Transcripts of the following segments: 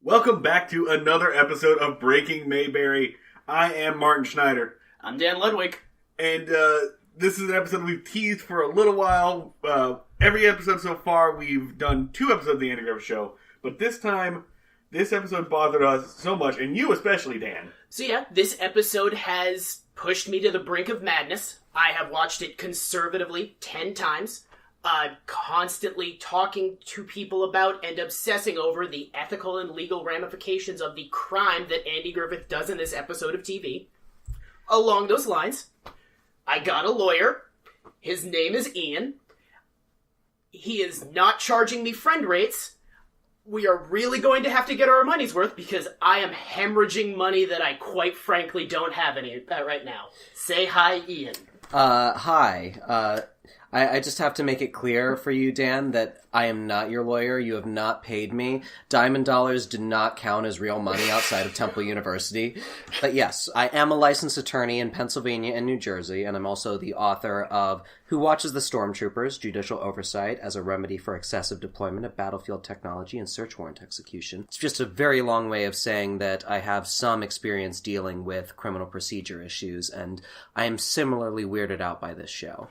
Welcome back to another episode of Breaking Mayberry. I am Martin Schneider. I'm Dan Ludwig. And this is an episode we've teased for a little while. Every episode so far, we've done 2 episodes of the Andy Griffith Show. But this time, this episode bothered us so much, and you especially, Dan. So yeah, this episode has pushed me to the brink of madness. I have watched it conservatively 10 times. Constantly talking to people about and obsessing over the ethical and legal ramifications of the crime that Andy Griffith does in this episode of TV. Along those lines, I got a lawyer. His name is Ian. He is not charging me friend rates. We are really going to have to get our money's worth because I am hemorrhaging money that I quite frankly don't have any right now. Say hi, Ian. Hi. I just have to make it clear for you, Dan, that I am not your lawyer. You have not paid me. Diamond dollars do not count as real money outside of Temple University. But yes, I am a licensed attorney in Pennsylvania and New Jersey, and I'm also the author of Who Watches the Stormtroopers? Judicial Oversight as a Remedy for Excessive Deployment of Battlefield Technology and Search Warrant Execution. It's just a very long way of saying that I have some experience dealing with criminal procedure issues, and I am similarly weirded out by this show.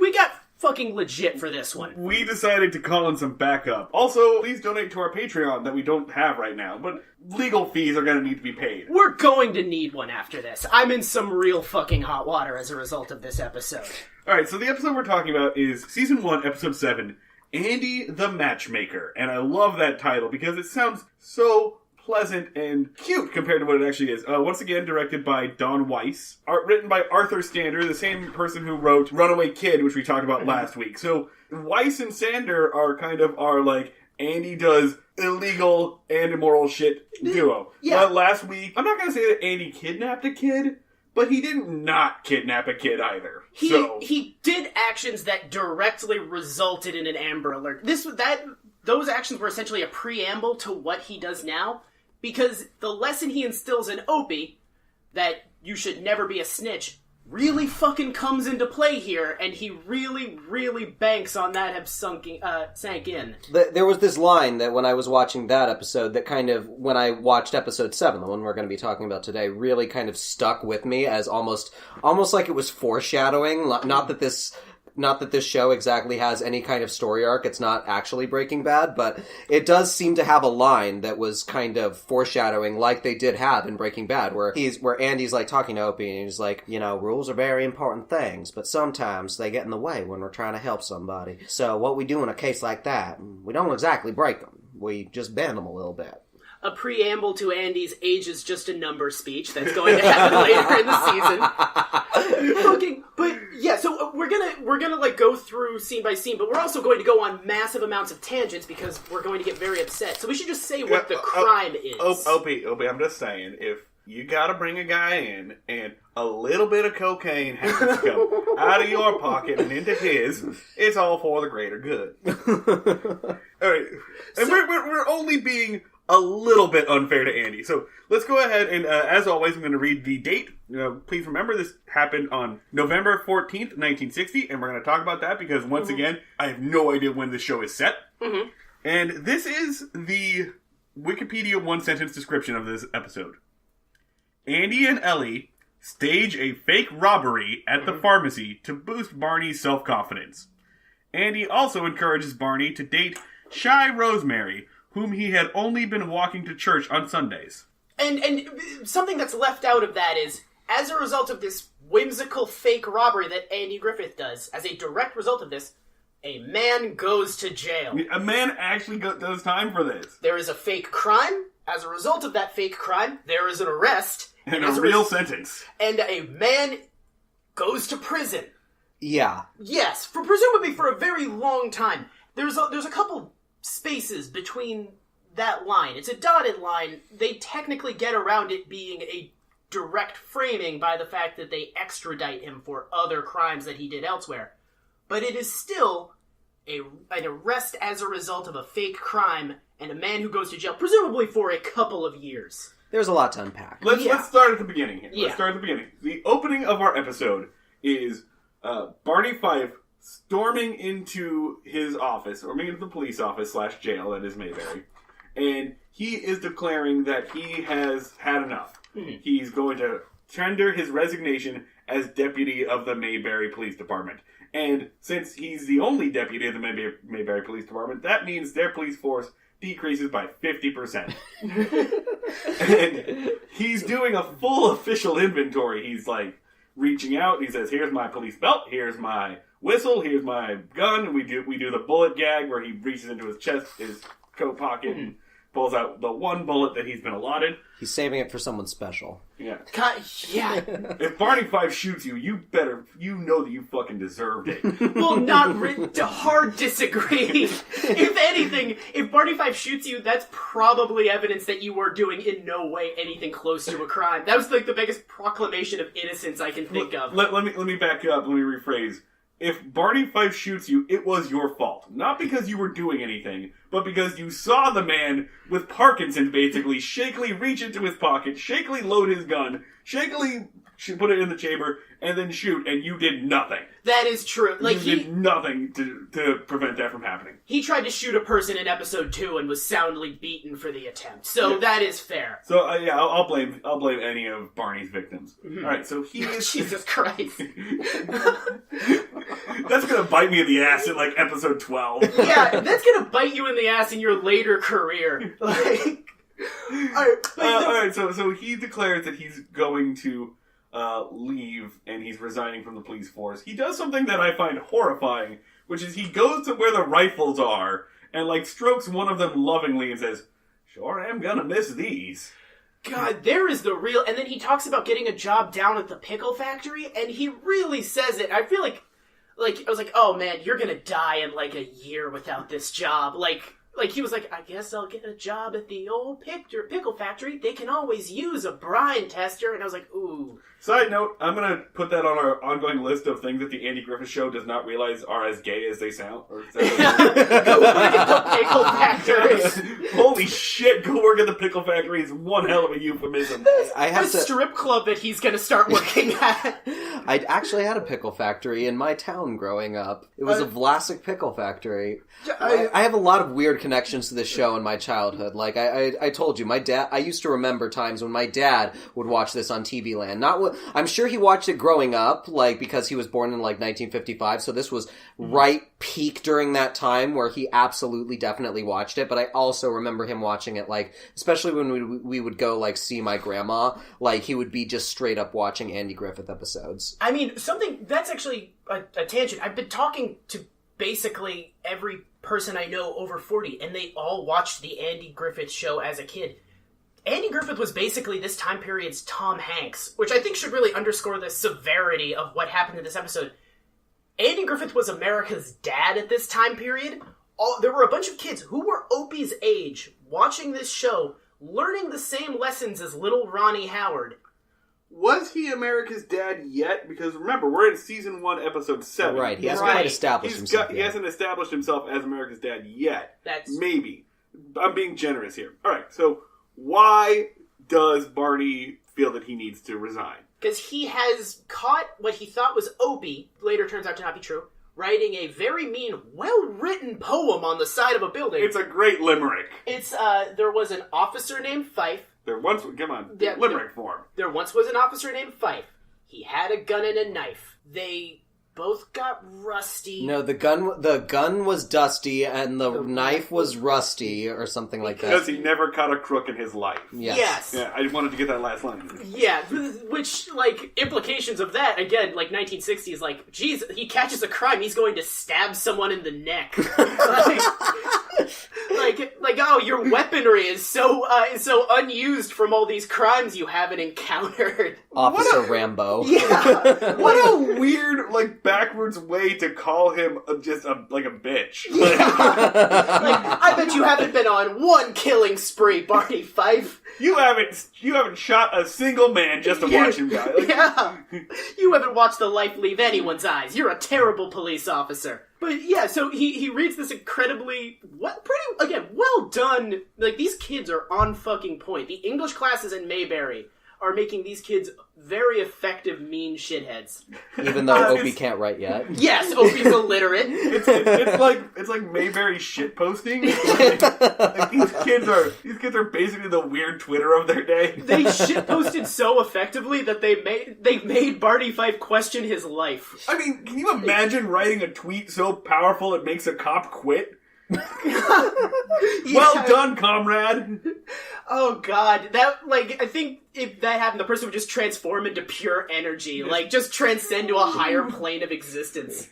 We got fucking legit for this one. We decided to call in some backup. Also, please donate to our Patreon that we don't have right now, but legal fees are going to need to be paid. We're going to need one after this. I'm in some real fucking hot water as a result of this episode. Alright, so the episode we're talking about is Season 1, Episode 7, Andy the Matchmaker. And I love that title because it sounds so pleasant and cute compared to what it actually is. Once again, directed by Don Weiss. Written by Arthur Stander, the same person who wrote Runaway Kid, which we talked about last week. So Weiss and Stander are kind of our, like, Andy does illegal and immoral shit duo. Yeah. Last week, I'm not going to say that Andy kidnapped a kid, but he did not kidnap a kid either. He did actions that directly resulted in an Amber Alert. Those actions were essentially a preamble to what he does now. Because the lesson he instills in Opie, that you should never be a snitch, really fucking comes into play here, and he really, really banks on that have sank in. There was this line that when I was watching that episode that kind of, when I watched episode 7, the one we're going to be talking about today, really kind of stuck with me as almost like it was foreshadowing. Not that this show exactly has any kind of story arc. It's not actually Breaking Bad, but it does seem to have a line that was kind of foreshadowing like they did have in Breaking Bad, where Andy's like talking to Opie and he's like, rules are very important things, but sometimes they get in the way when we're trying to help somebody. So what we do in a case like that, we don't exactly break them. We just bend them a little bit. A preamble to Andy's age is just a number speech that's going to happen later in the season. Okay, but yeah, so we're gonna like go through scene by scene, but we're also going to go on massive amounts of tangents because we're going to get very upset. So we should just say what the crime is. Opie, I'm just saying, if you gotta bring a guy in and a little bit of cocaine happens to come out of your pocket and into his, it's all for the greater good. Alright, and we're only being a little bit unfair to Andy. So let's go ahead and, as always, I'm going to read the date. Please remember this happened on November 14th, 1960, and we're going to talk about that because, once again, I have no idea when the show is set. Mm-hmm. And this is the Wikipedia one-sentence description of this episode. Andy and Ellie stage a fake robbery at the pharmacy to boost Barney's self-confidence. Andy also encourages Barney to date Shy Rosemary, whom he had only been walking to church on Sundays. And something that's left out of that is, as a result of this whimsical fake robbery that Andy Griffith does, as a direct result of this, a man goes to jail. A man actually does time for this. There is a fake crime. As a result of that fake crime, there is an arrest. And a real sentence. And a man goes to prison. Yeah. Yes, presumably for a very long time. There's a couple spaces between that line. It's a dotted line. They technically get around it being a direct framing by the fact that they extradite him for other crimes that he did elsewhere. But it is still an arrest as a result of a fake crime and a man who goes to jail, presumably for a couple of years. There's a lot to unpack. Let's start at the beginning here. Yeah. Let's start at the beginning. The opening of our episode is Barney Fife storming into his office, or maybe the police office / jail that is Mayberry, and he is declaring that he has had enough. Mm-hmm. He's going to tender his resignation as deputy of the Mayberry Police Department. And since he's the only deputy of the Mayberry Police Department, that means their police force decreases by 50%. And he's doing a full official inventory. He's like reaching out. He says, "Here's my police belt. Here's my whistle. Here's my gun." We do the bullet gag where he reaches into his his coat pocket, and pulls out the one bullet that he's been allotted. He's saving it for someone special. Yeah. Yeah. If Barney Fife shoots you, you know that you fucking deserved it. Well, hard disagree. If anything, if Barney Fife shoots you, that's probably evidence that you were doing in no way anything close to a crime. That was like the biggest proclamation of innocence I can think of. Let me back up. Let me rephrase. If Barney Fife shoots you, it was your fault. Not because you were doing anything, but because you saw the man with Parkinson's basically shakily reach into his pocket, shakily load his gun, shakily put it in the chamber, and then shoot, and you did nothing. That is true. You did nothing to prevent that from happening. He tried to shoot a person in episode 2 and was soundly beaten for the attempt. So that is fair. So I'll blame any of Barney's victims. Mm-hmm. All right, so he is Jesus Christ. That's gonna bite me in the ass in like episode 12. Yeah, that's gonna bite you in the ass in your later career. All right. So he declares that he's going to leave, and he's resigning from the police force. He does something that I find horrifying, which is he goes to where the rifles are and like strokes one of them lovingly and says, "Sure am gonna miss these." God, there is the real... And then he talks about getting a job down at the pickle factory, and he really says it. I feel like I was like, oh man, you're gonna die in like a year without this job. Like he was like, I guess I'll get a job at the old pickle factory. They can always use a brine tester. And I was like, ooh. Side note, I'm going to put that on our ongoing list of things that the Andy Griffith Show does not realize are as gay as they sound. Go work at the pickle factory. Holy shit, go work at the pickle factory is one hell of a euphemism. I have a strip club that he's going to start working at. I actually had a pickle factory in my town growing up. It was a Vlasic pickle factory. I have a lot of weird connections to this show in my childhood. Like I told you, my dad. I used to remember times when my dad would watch this on TV Land. I'm sure he watched it growing up, like because he was born in like 1955. So this was right peak during that time where he absolutely definitely watched it. But I also remember him watching it, like especially when we would go like see my grandma. Like he would be just straight up watching Andy Griffith episodes. I mean, something that's actually a tangent. I've been talking to basically every person I know over 40, and they all watched the Andy Griffith Show as a kid. Andy Griffith was basically this time period's Tom Hanks, which I think should really underscore the severity of what happened in this episode. Andy Griffith was America's dad at this time period. There were a bunch of kids who were Opie's age watching this show, learning the same lessons as little Ronnie Howard. Was he America's dad yet? Because remember, we're in season 1, episode 7. Right, he hasn't quite established himself yet. He hasn't established himself as America's dad yet. That's... Maybe. I'm being generous here. Alright, so why does Barney feel that he needs to resign? Because he has caught what he thought was Opie, later turns out to not be true, writing a very mean, well-written poem on the side of a building. It's a great limerick. It's, there was an officer named Fife. Limerick form. There once was an officer named Fife. He had a gun and a knife. They both got rusty. No, the gun was dusty and the knife was rusty or something like that. Because he never caught a crook in his life. Yes. Yeah, I wanted to get that last line. Yeah, which, like, implications of that, again, like 1960s, like, geez, he catches a crime, he's going to stab someone in the neck. Oh, your weaponry is so unused from all these crimes you haven't encountered. Officer Rambo. Yeah. What a weird, backwards way to call him a bitch. I bet you haven't been on one killing spree, Barney Fife. You haven't shot a single man just to watch him die. Yeah. You haven't watched the life leave anyone's eyes. You're a terrible police officer. But yeah, so he reads this incredibly, well done. These kids are on fucking point. The English classes in Mayberry are making these kids very effective, mean shitheads. Even though Opie can't write yet. Yes, Opie's illiterate. It's like Mayberry shitposting. These kids are basically the weird Twitter of their day. They shitposted so effectively that they made Barney Fife question his life. I mean, can you imagine writing a tweet so powerful it makes a cop quit? Well done, comrade. Oh god, I think if that happened, the person would just transform into pure energy, just transcend to a higher plane of existence.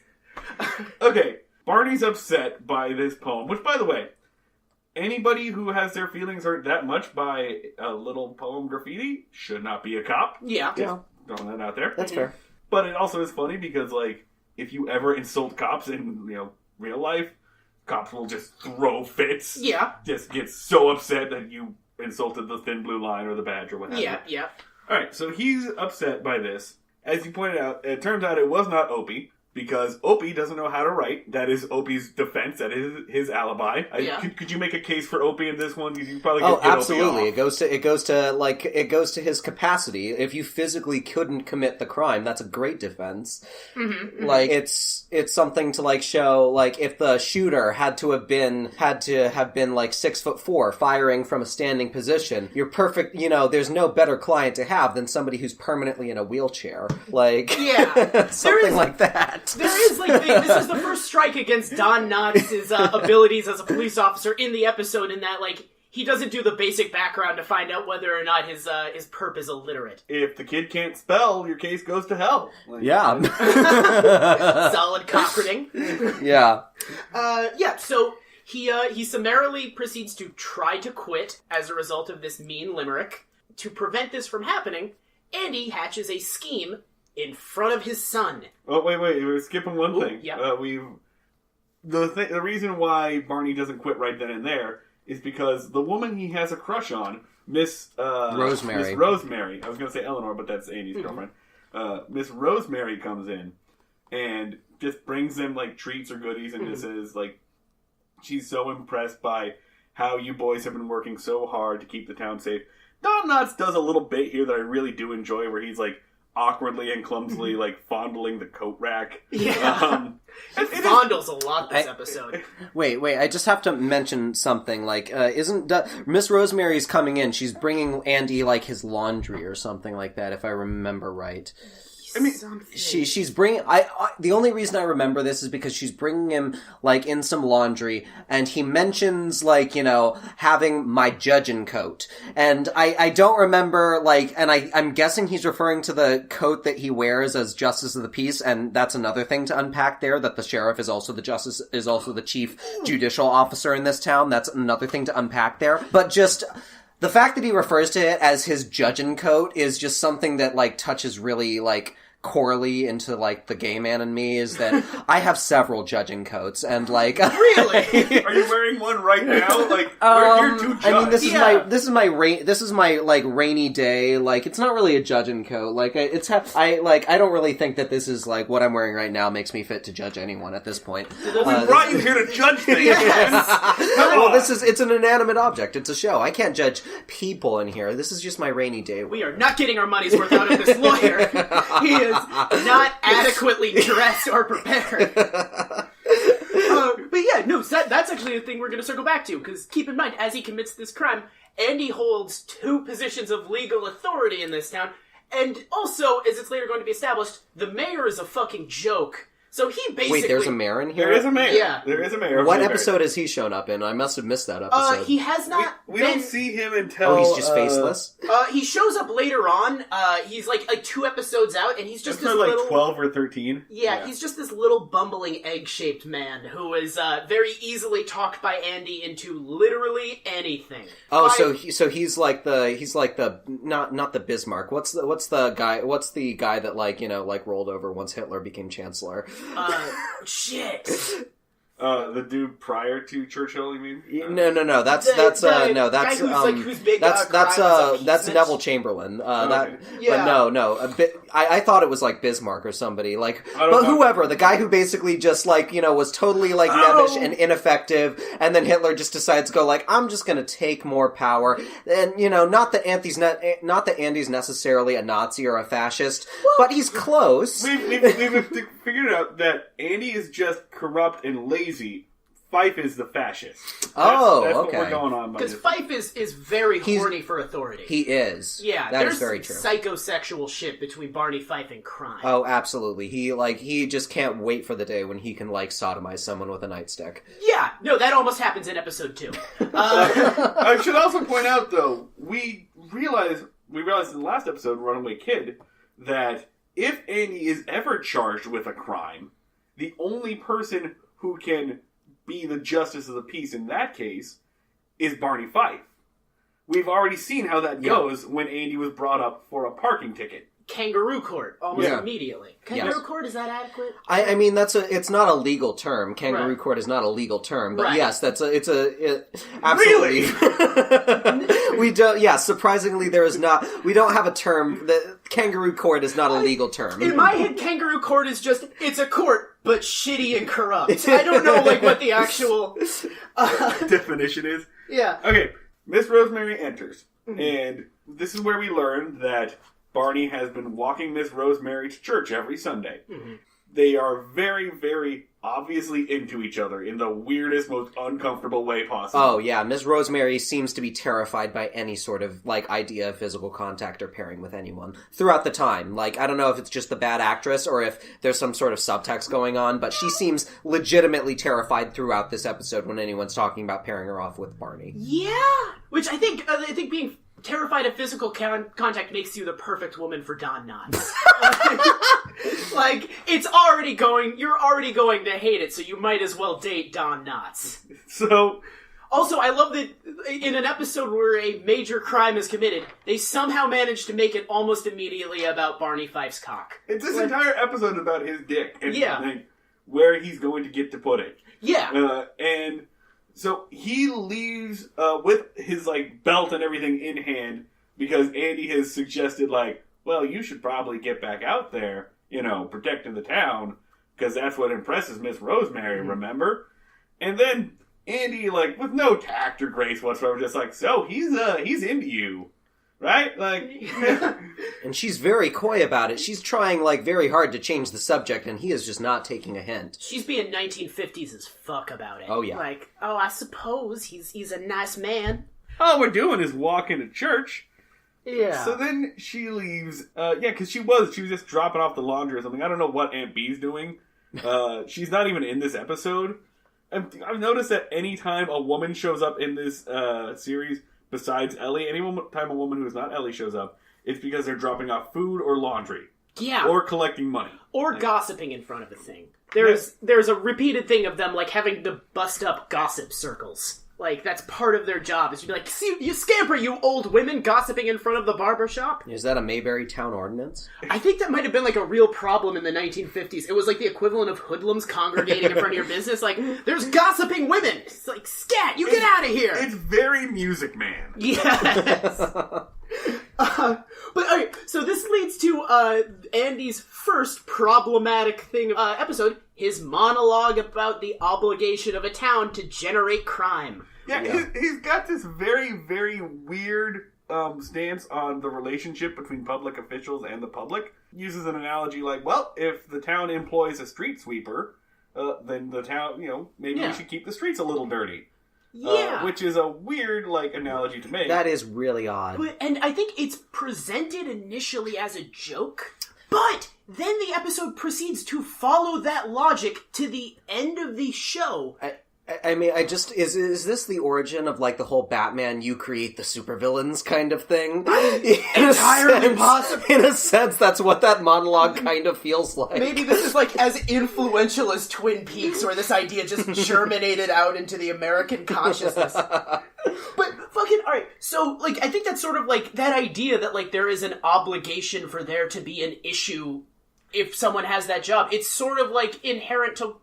Okay, Barney's upset by this poem, which, by the way, anybody who has their feelings hurt that much by a little poem graffiti should not be a cop. Yeah. Just throwing that out there. That's fair. But it also is funny because, if you ever insult cops in, real life, cops will just throw fits. Yeah. Just get so upset that you insulted the thin blue line or the badge or whatever. Yeah. Alright, so he's upset by this. As you pointed out, it turns out it was not Opie, because Opie doesn't know how to write. That is Opie's defense. That is his alibi. Could you make a case for Opie in this one? You probably get absolutely. Opie off. It goes to his capacity. If you physically couldn't commit the crime, that's a great defense. Mm-hmm. It's something to show if the shooter had to have been 6'4", firing from a standing position. You're perfect. There's no better client to have than somebody who's permanently in a wheelchair. Something like that. There is this is the first strike against Don Knotts' abilities as a police officer in the episode, in that he doesn't do the basic background to find out whether or not his perp is illiterate. If the kid can't spell, your case goes to hell. Yeah. Solid comforting. Yeah. So he summarily proceeds to try to quit as a result of this mean limerick. To prevent this from happening, Andy hatches a scheme in front of his son. Oh, wait, we're skipping one thing. Yeah. The reason why Barney doesn't quit right then and there is because the woman he has a crush on, Miss Rosemary. Miss Rosemary. I was going to say Eleanor, but that's Andy's girlfriend. Miss Rosemary comes in and just brings them treats or goodies, and just says she's so impressed by how you boys have been working so hard to keep the town safe. Don Knotts does a little bit here that I really do enjoy, where he's awkwardly and clumsily fondling the coat rack. Yeah. He fondles a lot this episode. Wait, I just have to mention something. Miss Rosemary's coming in, she's bringing Andy his laundry or something like that, if I remember right. I mean, she's bringing. The only reason I remember this is because she's bringing him in some laundry, and he mentions having my judging coat, and I don't remember and I'm guessing he's referring to the coat that he wears as justice of the peace, and that's another thing to unpack there. That the sheriff is also the chief judicial officer in this town. That's another thing to unpack there, but just. The fact that he refers to it as his judging coat is just something that, touches really, corely into, the gay man in me, is that I have several judging coats, and, Really? Are you wearing one right now? We're here to judge. I mean, this is my rainy day, it's not really a judging coat, I don't really think that this is, what I'm wearing right now makes me fit to judge anyone at this point. We brought you here to judge things. Well, it's an inanimate object, it's a show. I can't judge people in here. This is just my rainy day. We are not getting our money's worth out of this lawyer. He is not adequately dressed or prepared. But yeah, no, that's actually a thing we're going to circle back to, because keep in mind, as he commits this crime, Andy holds 2 positions of legal authority in this town, and also, as it's later going to be established, the mayor is a fucking joke. So he basically... Wait, there's a mayor in here? There is a mayor. Yeah. There is a mayor. What episode has he shown up in? I must have missed that episode. He has not We been... don't see him until... Oh, he's just faceless? He shows up later on. He's like 2 episodes out, and he's just this like little... 12 or 13. Yeah, he's just this little bumbling egg-shaped man who is very easily talked by Andy into literally anything. Oh, so he's like the not the Bismarck. What's the guy that like rolled over once Hitler became chancellor? Shit. The dude prior to Churchill, you mean? No. That's Neville Chamberlain. Okay. But no. I thought it was like Bismarck or somebody. But know. whoever, the guy who basically just was totally nebbish and ineffective, and then Hitler just decides to go I'm just going to take more power. And not that Andy's necessarily a Nazi or a fascist, but he's close. We've figured out that Andy is just corrupt and lazy. Fife is the fascist. That's okay. what we're going on by Because this. Fife is very horny for authority. He is. Yeah, that there's is very true. Psychosexual shit between Barney Fife and crime. Oh, absolutely. He just can't wait for the day when he can sodomize someone with a nightstick. Yeah, no, that almost happens in episode 2. I should also point out, though, we realized in the last episode, Runaway Kid, that if Andy is ever charged with a crime, the only person who can be the justice of the peace in that case is Barney Fife. We've already seen how that goes when Andy was brought up for a parking ticket. Kangaroo court, almost immediately. Kangaroo court, is that adequate? I mean, it's not a legal term. Kangaroo court is not a legal term, but yes, absolutely. Really? We don't, surprisingly we don't have a term, kangaroo court is not a legal term. In my head, kangaroo court is just, it's a court, but shitty and corrupt. I don't know, what the actual... definition is. Yeah. Okay, Miss Rosemary enters, and this is where we learn that Barney has been walking Miss Rosemary to church every Sunday. Mm-hmm. They are very, very obviously into each other in the weirdest, most uncomfortable way possible. Oh, yeah. Miss Rosemary seems to be terrified by any sort of, idea of physical contact or pairing with anyone throughout the time. I don't know if it's just the bad actress or if there's some sort of subtext going on, but she seems legitimately terrified throughout this episode when anyone's talking about pairing her off with Barney. Yeah! Which I think being terrified of physical contact makes you the perfect woman for Don Knotts. You're already going to hate it, so you might as well date Don Knotts. So... Also, I love that in an episode where a major crime is committed, they somehow manage to make it almost immediately about Barney Fife's cock. It's this entire episode about his dick and where he's going to get to put it. Yeah. And so he leaves with his belt and everything in hand because Andy has suggested well, you should probably get back out there, protecting the town because that's what impresses Miss Rosemary, remember? And then Andy, with no tact or grace whatsoever, just so he's into you, right? And she's very coy about it. She's trying, very hard to change the subject, and he is just not taking a hint. She's being 1950s as fuck about it. Oh, yeah. I suppose he's a nice man. All we're doing is walking to church. Yeah. So then she leaves, because she was just dropping off the laundry or something. I don't know what Aunt B's doing. She's not even in this episode. I've noticed that any time a woman shows up in this series, besides Ellie, any time a woman who is not Ellie shows up, it's because they're dropping off food or laundry. Yeah. Or collecting money. Or gossiping in front of a thing. There's a repeated thing of them, having to bust up gossip circles. That's part of their job, is to be see, you scamper, you old women gossiping in front of the barbershop. Is that a Mayberry town ordinance? I think that might have been, a real problem in the 1950s. It was, the equivalent of hoodlums congregating in front of your business. There's gossiping women! It's scat, get out of here! It's very Music Man. Yes! But, okay, so this leads to Andy's first problematic episode, his monologue about the obligation of a town to generate crime. Yeah. He's got this very, very weird stance on the relationship between public officials and the public. Uses an analogy if the town employs a street sweeper, then the town, maybe we should keep the streets a little dirty. Yeah. Which is a weird, analogy to make. That is really odd. And I think it's presented initially as a joke, but then the episode proceeds to follow that logic to the end of the show. I mean, is this the origin of, like, the whole Batman, you create the supervillains kind of thing? Entirely possible. In a sense, that's what that monologue kind of feels like. Maybe this is, like, as influential as Twin Peaks, where this idea just germinated out into the American consciousness. But, fucking, alright, so, like, I think that's sort of, like, that idea that, like, there is an obligation for there to be an issue if someone has that job. It's sort of, like, inherent to,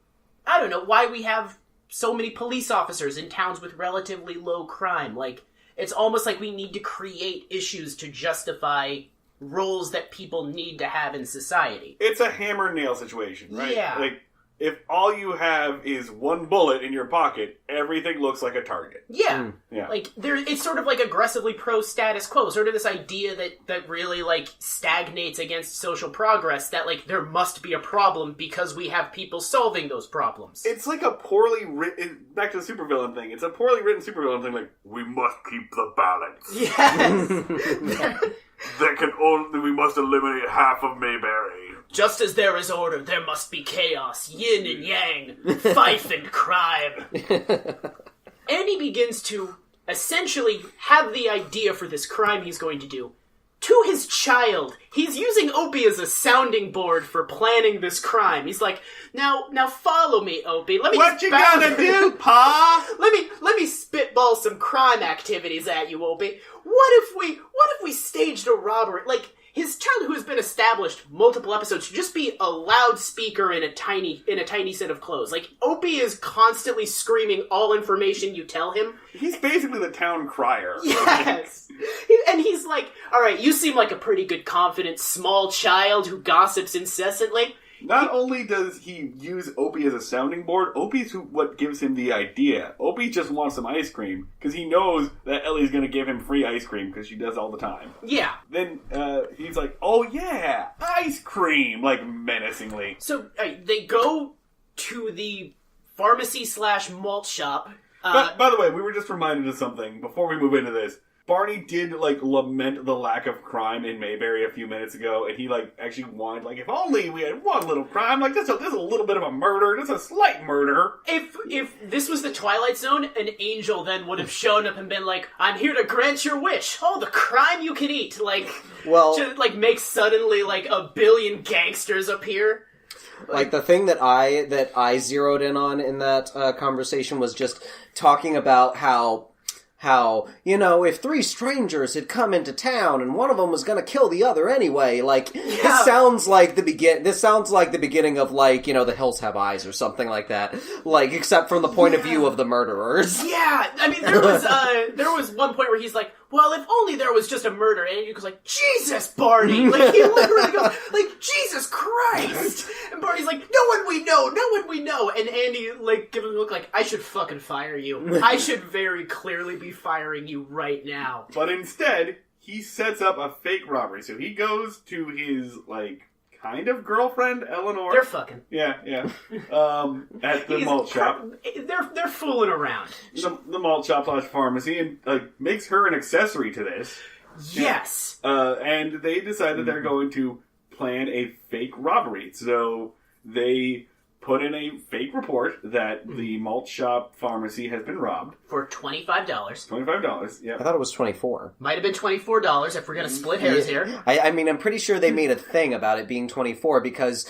I don't know, why we have so many police officers in towns with relatively low crime. Like, it's almost like we need to create issues to justify roles that people need to have in society. It's a hammer and nail situation, right? Yeah. Like, if all you have is one bullet in your pocket, everything looks like a target. Yeah. Yeah. Like, it's sort of like aggressively pro-status quo, sort of this idea that really, like, stagnates against social progress, that, like, there must be a problem because we have people solving those problems. It's like a poorly written, back to the supervillain thing, it's a poorly written supervillain thing, like, we must keep the balance. Yes! We must eliminate half of Mayberry. Just as there is order, there must be chaos, yin and yang, fife and crime. Andy begins to essentially have the idea for this crime he's going to do to his child. He's using Opie as a sounding board for planning this crime. He's like, now follow me, Opie. What you gonna do, Pa? Let me spitball some crime activities at you, Opie. What if we staged a robbery? Like, his child, who has been established multiple episodes, should just be a loudspeaker in a tiny set of clothes. Like, Opie is constantly screaming all information you tell him. He's basically the town crier. Yes! And he's like, alright, you seem like a pretty good, confident, small child who gossips incessantly. Not only does he use Opie as a sounding board, Opie's what gives him the idea. Opie just wants some ice cream, because he knows that Ellie's going to give him free ice cream, because she does all the time. Yeah. Then he's like, oh yeah, ice cream, like menacingly. So, they go to the pharmacy/malt shop. By the way, we were just reminded of something before we move into this. Barney did, like, lament the lack of crime in Mayberry a few minutes ago, and he, like, actually wanted, like, if only we had one little crime, like, there's a little bit of a murder, just a slight murder. If this was the Twilight Zone, an angel then would have shown up and been like, I'm here to grant your wish. Oh, the crime you can eat. Like, well, just, like, make suddenly, like, a billion gangsters appear. Like, the thing that I zeroed in on in that conversation was just talking about how, you know, if three strangers had come into town and one of them was gonna kill the other anyway, like, This sounds like the beginning of, like, you know, The Hills Have Eyes or something like that. Like, except from the point of view of the murderers. Yeah, I mean, there was one point where he's like, well, if only there was just a murder, and he goes like, Jesus, Barney! Like, he literally goes, like, Jesus Christ! And Barney's like, no one we know! And Andy, like, gives him a look like, I should fucking fire you. I should very clearly be firing you right now. But instead, he sets up a fake robbery. So he goes to his, like, kind of girlfriend, Eleanor. They're fucking. Yeah. At the malt shop. They're fooling around. The malt shop / pharmacy, and, like, makes her an accessory to this. Yes. And they decide that they're going to plan a fake robbery. So they put in a fake report that the malt shop pharmacy has been robbed. For $25. $25, yeah. I thought it was 24. Might have been $24 if we're going to split hairs here. I mean, I'm pretty sure they made a thing about it being 24 because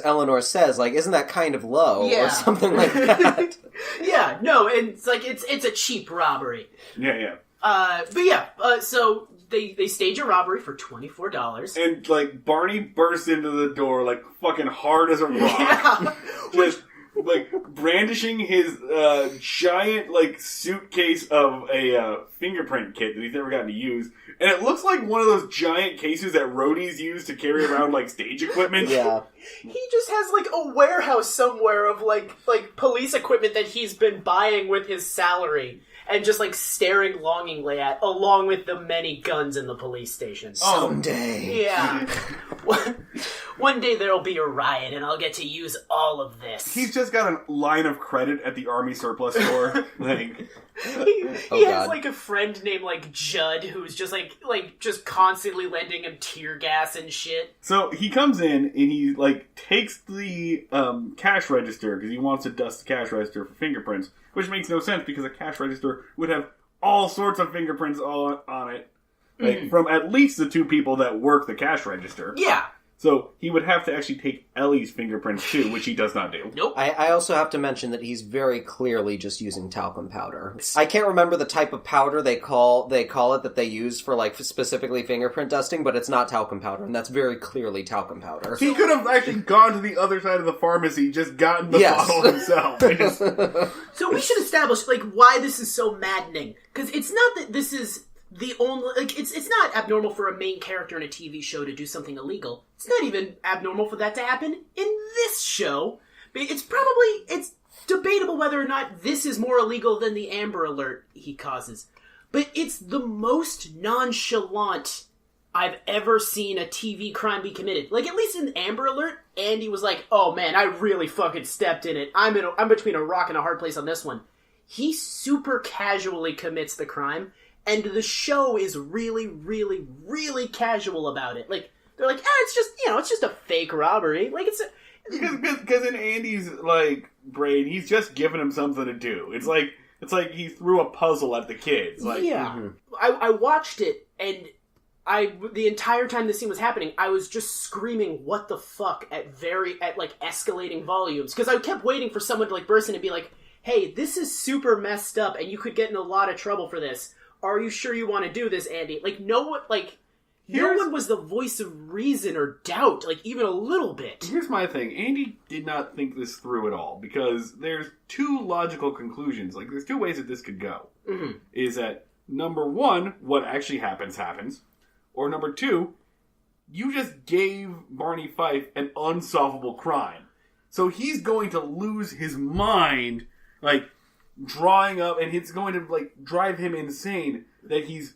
Eleanor says, like, isn't that kind of low? Yeah. Or something like that. Yeah, no, and it's like, it's a cheap robbery. Yeah. So they stage a robbery for $24. And, like, Barney bursts into the door, like, fucking hard as a rock. Yeah. Just, like, brandishing his giant, like, suitcase of a fingerprint kit that he's never gotten to use. And it looks like one of those giant cases that roadies use to carry around, like, stage equipment. Yeah. He just has, like, a warehouse somewhere of, like police equipment that he's been buying with his salary. And just, like, staring longingly at, along with the many guns in the police station. Someday. Yeah. One day there'll be a riot, and I'll get to use all of this. He's just got a line of credit at the army surplus store. Like, he has like a friend named like Judd, who's just like just constantly lending him tear gas and shit. So he comes in and he like takes the cash register because he wants to dust the cash register for fingerprints, which makes no sense because a cash register would have all sorts of fingerprints all on it, like from at least the two people that work the cash register. Yeah. So he would have to actually take Ellie's fingerprints too, which he does not do. Nope. I also have to mention that he's very clearly just using talcum powder. I can't remember the type of powder they call it that they use for like specifically fingerprint dusting, but it's not talcum powder, and that's very clearly talcum powder. He could have actually gone to the other side of the pharmacy, just gotten the bottle himself. So we should establish like why this is so maddening, because it's not that this is the only, like, it's not abnormal for a main character in a TV show to do something illegal. It's not even abnormal for that to happen in this show. It's debatable whether or not this is more illegal than the Amber Alert he causes. But it's the most nonchalant I've ever seen a TV crime be committed. Like, at least in Amber Alert, Andy was like, oh man, I really fucking stepped in it. I'm between a rock and a hard place on this one. He super casually commits the crime, and the show is really, really, really casual about it. Like, they're like, it's just a fake robbery. Like, it's because in Andy's, like, brain, he's just giving him something to do. It's like he threw a puzzle at the kids. Like, yeah. I watched it, and the entire time this scene was happening, I was just screaming, what the fuck, at escalating volumes. Because I kept waiting for someone to, like, burst in and be like, hey, this is super messed up, and you could get in a lot of trouble for this. Are you sure you want to do this, Andy? Like, no one was the voice of reason or doubt, like, even a little bit. Here's my thing. Andy did not think this through at all, because there's two logical conclusions. Like, there's two ways that this could go. Mm-hmm. Is that, number one, what actually happens. Or number two, you just gave Barney Fife an unsolvable crime. So he's going to lose his mind, like, drawing up, and it's going to, like, drive him insane that he's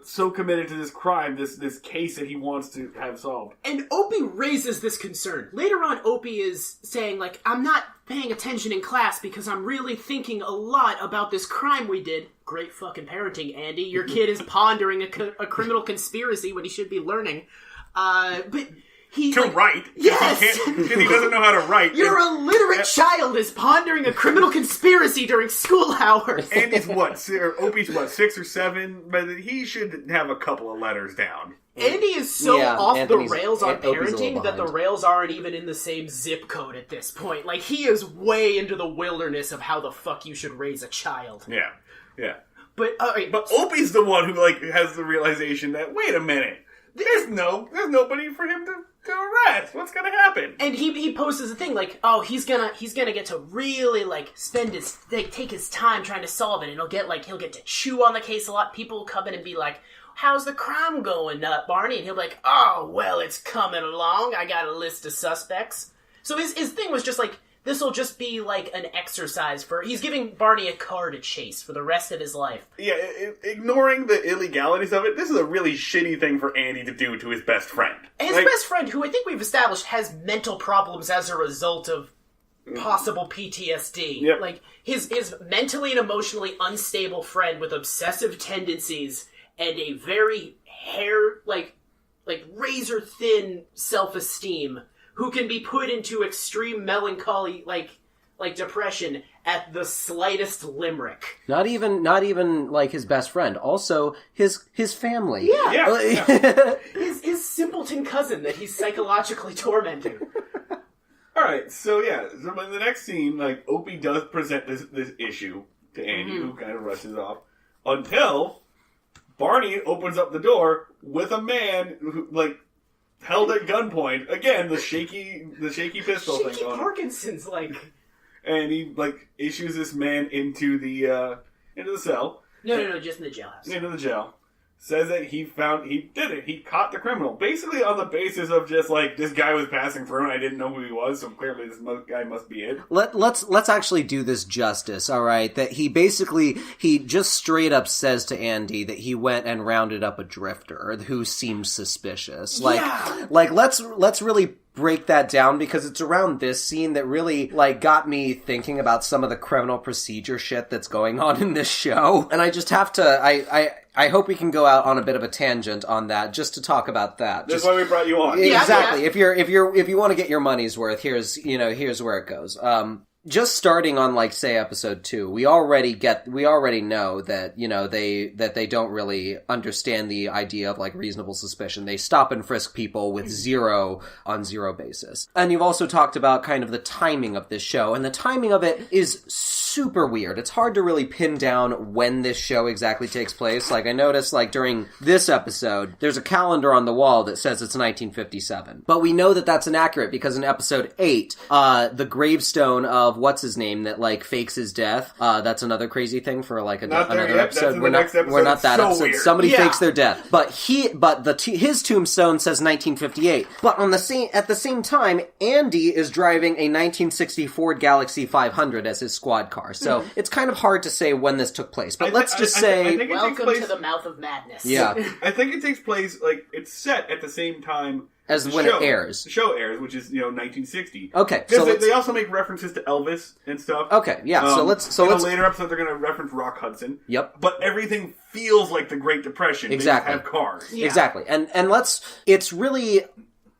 so committed to this crime, this case that he wants to have solved. And Opie raises this concern. Later on, Opie is saying, like, I'm not paying attention in class because I'm really thinking a lot about this crime we did. Great fucking parenting, Andy. Your kid is pondering a criminal conspiracy when he should be learning. But he... To write. Yes! Because he doesn't know how to write. Your illiterate child is pondering a criminal conspiracy during school hours. Andy's Opie's 6 or 7, but he should have a couple of letters down. Andy is so off the rails on parenting that the rails aren't even in the same zip code at this point. Like, he is way into the wilderness of how the fuck you should raise a child. Yeah. But Opie's the one who, like, has the realization that, wait a minute, there's nobody for him to arrest. What's gonna happen? And he poses a thing like, oh, he's gonna get to really, like, take his time trying to solve it, and he'll get to chew on the case a lot. People will come in and be like, how's the crime going, Barney? And he'll be like, oh, well, it's coming along. I got a list of suspects. So his thing was just like, this will just be like an exercise he's giving Barney a car to chase for the rest of his life. Yeah, ignoring the illegalities of it, this is a really shitty thing for Andy to do to his best friend. And his best friend, who I think we've established has mental problems as a result of possible PTSD. Yep. Like, his mentally and emotionally unstable friend with obsessive tendencies and a very razor thin self-esteem, who can be put into extreme melancholy, like depression at the slightest limerick. Not even like his best friend. Also, his family. Yeah. His simpleton cousin that he's psychologically tormenting. Alright, so in the next scene, like, Opie does present this issue to Andy, who kind of rushes off, until Barney opens up the door with a man who, like, held at gunpoint. Again, the shaky pistol thing on Parkinson's, like... And he, like, issues this man into the cell. No, just in the jailhouse. Into the jail. Says that he did it. He caught the criminal. Basically on the basis of just, like, this guy was passing through and I didn't know who he was, so clearly this guy must be it. Let's actually do this justice, alright? That he just straight up says to Andy that he went and rounded up a drifter who seems suspicious. Like, let's really break that down because it's around this scene that really, like, got me thinking about some of the criminal procedure shit that's going on in this show. And I just have to, I hope we can go out on a bit of a tangent on that, just to talk about that. That's why we brought you on. Exactly. Yeah. If you want to get your money's worth, here's where it goes. Just starting on, like, say, episode 2, we already know that, they don't really understand the idea of, like, reasonable suspicion. They stop and frisk people with zero basis. And you've also talked about kind of the timing of this show, and the timing of it is super weird. It's hard to really pin down when this show exactly takes place. Like, I noticed, like, during this episode, there's a calendar on the wall that says it's 1957. But we know that that's inaccurate because in episode 8, the gravestone of what's-his-name that, like, fakes his death, that's another crazy thing for, like, another episode. We're not that episode. Weird. Somebody fakes their death. But his tombstone says 1958. But at the same time, Andy is driving a 1960 Ford Galaxy 500 as his squad car. So it's kind of hard to say when this took place. But let's just say... Welcome to the mouth of madness. Yeah. I think it takes place, like, it's set at the same time as when it airs. The show airs, which is, 1960. Okay. Because they also make references to Elvis and stuff. Okay, yeah. So let's in a later episode, they're going to reference Rock Hudson. Yep. But everything feels like the Great Depression. Exactly. They just have cars. Yeah. Exactly. And it's really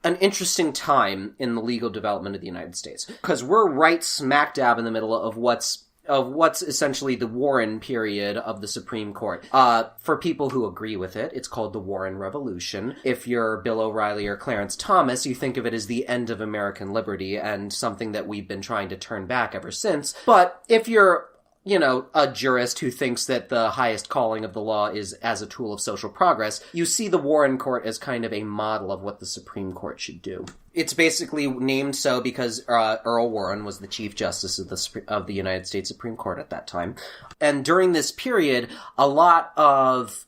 an interesting time in the legal development of the United States. Because we're right smack dab in the middle of what's essentially the Warren period of the Supreme Court. For people who agree with it, it's called the Warren Revolution. If you're Bill O'Reilly or Clarence Thomas, you think of it as the end of American liberty and something that we've been trying to turn back ever since. But if you're a jurist who thinks that the highest calling of the law is as a tool of social progress, you see the Warren Court as kind of a model of what the Supreme Court should do. It's basically named so because Earl Warren was the Chief Justice of the United States Supreme Court at that time. And during this period, a lot of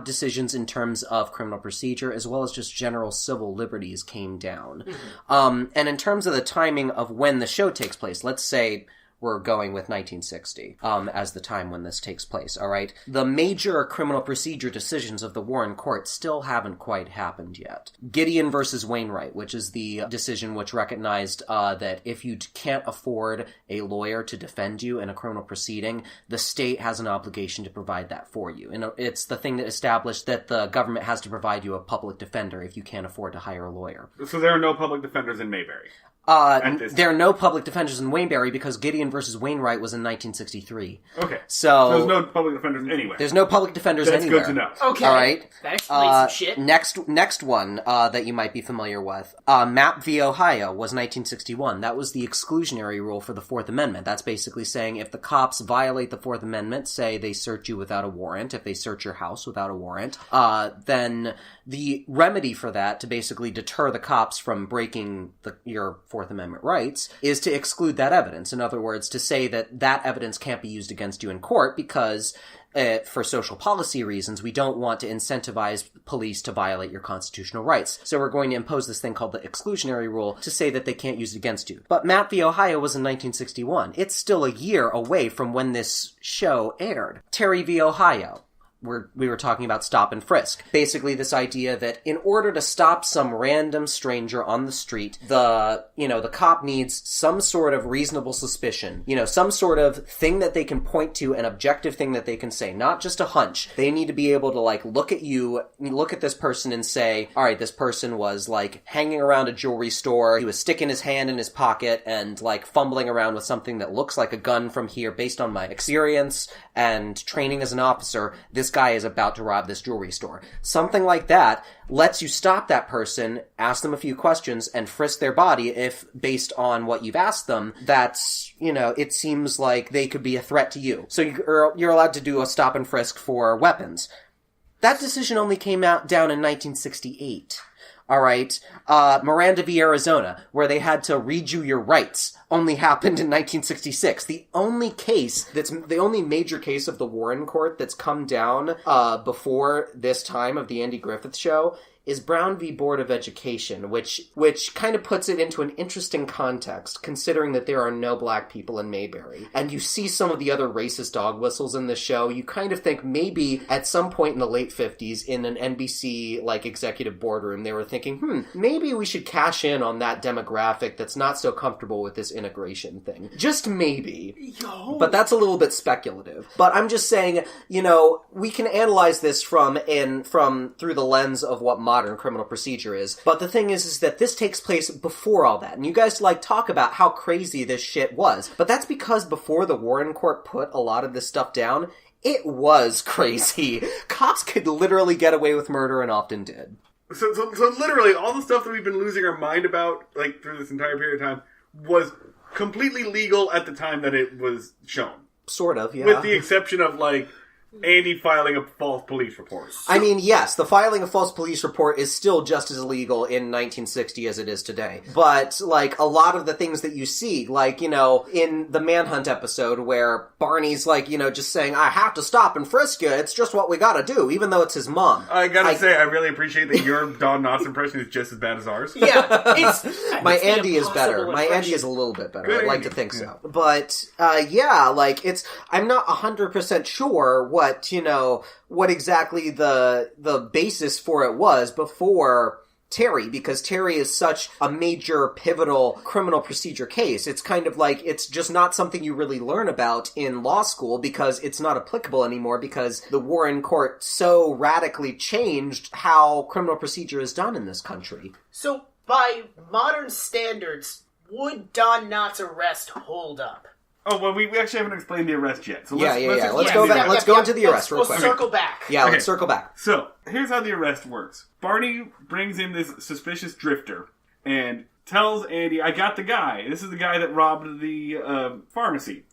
decisions in terms of criminal procedure as well as just general civil liberties came down. Mm-hmm. And in terms of the timing of when the show takes place, let's say we're going with 1960 as the time when this takes place, all right? The major criminal procedure decisions of the Warren Court still haven't quite happened yet. Gideon versus Wainwright, which is the decision which recognized that if you can't afford a lawyer to defend you in a criminal proceeding, the state has an obligation to provide that for you. And it's the thing that established that the government has to provide you a public defender if you can't afford to hire a lawyer. So there are no public defenders in Mayberry? There are no public defenders in Wainberry because Gideon versus Wainwright was in 1963. Okay. So there's no public defenders anywhere. There's no public defenders anywhere. That's good to know. Okay. All right. That explains some shit. Next one that you might be familiar with. Mapp v. Ohio was 1961. That was the exclusionary rule for the Fourth Amendment. That's basically saying if the cops violate the Fourth Amendment, say they search you without a warrant, if they search your house without a warrant, then the remedy for that to basically deter the cops from breaking your Fourth Amendment rights is to exclude that evidence. In other words, to say that evidence can't be used against you in court because for social policy reasons, we don't want to incentivize police to violate your constitutional rights. So we're going to impose this thing called the exclusionary rule to say that they can't use it against you. But Mapp v. Ohio was in 1961. It's still a year away from when this show aired. Terry v. Ohio. We were talking about stop and frisk. Basically this idea that in order to stop some random stranger on the street, the cop needs some sort of reasonable suspicion. Some sort of thing that they can point to, an objective thing that they can say, not just a hunch. They need to be able to, like, look at this person and say, all right, this person was, like, hanging around a jewelry store. He was sticking his hand in his pocket and, like, fumbling around with something that looks like a gun from here based on my experience and training as an officer. This guy is about to rob this jewelry store. Something like that lets you stop that person, ask them a few questions, and frisk their body if, based on what you've asked them, that's, it seems like they could be a threat to you. So you're allowed to do a stop and frisk for weapons. That decision only came down in 1968. All right, Miranda v. Arizona, where they had to read you your rights, only happened in 1966. The only major case of the Warren Court that's come down before this time of the Andy Griffith Show is Brown v. Board of Education, which kind of puts it into an interesting context, considering that there are no black people in Mayberry. And you see some of the other racist dog whistles in this show, you kind of think maybe at some point in the late 50s in an NBC, executive boardroom, they were thinking, maybe we should cash in on that demographic that's not so comfortable with this integration thing. Just maybe. But that's a little bit speculative. But I'm just saying, we can analyze this from through the lens of what modern criminal procedure is. But the thing is that this takes place before all that. And you guys talk about how crazy this shit was. But that's because before the Warren Court put a lot of this stuff down, it was crazy. Cops could literally get away with murder and often did. So literally all the stuff that we've been losing our mind about, through this entire period of time, was completely legal at the time that it was shown. Sort of, yeah. With the exception of, Andy filing a false police report. I mean, yes, the filing of false police report is still just as illegal in 1960 as it is today. But, a lot of the things that you see, in the Manhunt episode where Barney's, just saying, I have to stop and frisk you, it's just what we gotta do, even though it's his mom. I gotta say, I really appreciate that your Don Knotts impression is just as bad as ours. Yeah, my Andy is better. My Andy is a little bit better. Good I'd like to think so. But, I'm not 100% sure what exactly the basis for it was before Terry, because Terry is such a major, pivotal criminal procedure case. It's kind of it's just not something you really learn about in law school because it's not applicable anymore because the Warren Court so radically changed how criminal procedure is done in this country. So, by modern standards, would Don Knotts' arrest hold up? Oh, well, we actually haven't explained the arrest yet. So let's go back. Let's go into the arrest real quick. We'll circle back. Yeah, let's circle back. So, here's how the arrest works. Barney brings in this suspicious drifter and tells Andy, I got the guy. This is the guy that robbed the pharmacy.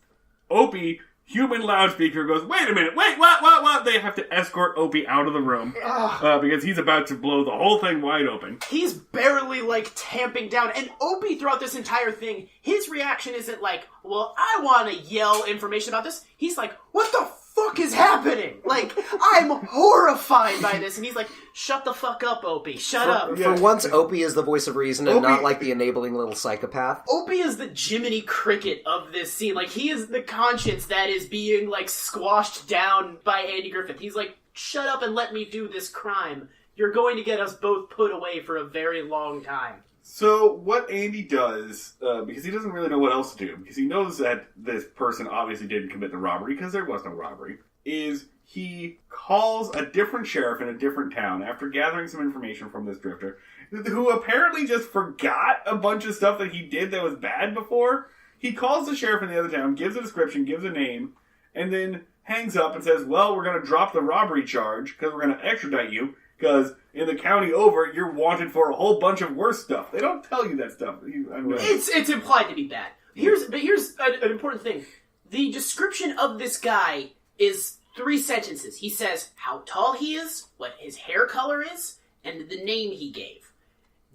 Opie, human loudspeaker, goes, wait a minute, wait, what? They have to escort Opie out of the room because he's about to blow the whole thing wide open. He's barely, tamping down. And Opie, throughout this entire thing, his reaction isn't well, I want to yell information about this. He's like, what the fuck is happening? I'm horrified by this. And he's like, shut the fuck up, Opie. Shut up. For once, Opie is the voice of reason and not the enabling little psychopath. Opie is the Jiminy Cricket of this scene. He is the conscience that is being, squashed down by Andy Griffith. He's like, shut up and let me do this crime. You're going to get us both put away for a very long time. So, what Andy does, because he doesn't really know what else to do, because he knows that this person obviously didn't commit the robbery, because there was no robbery, is he calls a different sheriff in a different town after gathering some information from this drifter, who apparently just forgot a bunch of stuff that he did that was bad before. He calls the sheriff in the other town, gives a description, gives a name, and then hangs up and says, well, we're going to drop the robbery charge, because we're going to extradite you, because in the county over, you're wanted for a whole bunch of worse stuff. They don't tell you that stuff. It's implied to be bad. Here's an important thing. The description of this guy is 3 sentences. He says how tall he is, what his hair color is, and the name he gave.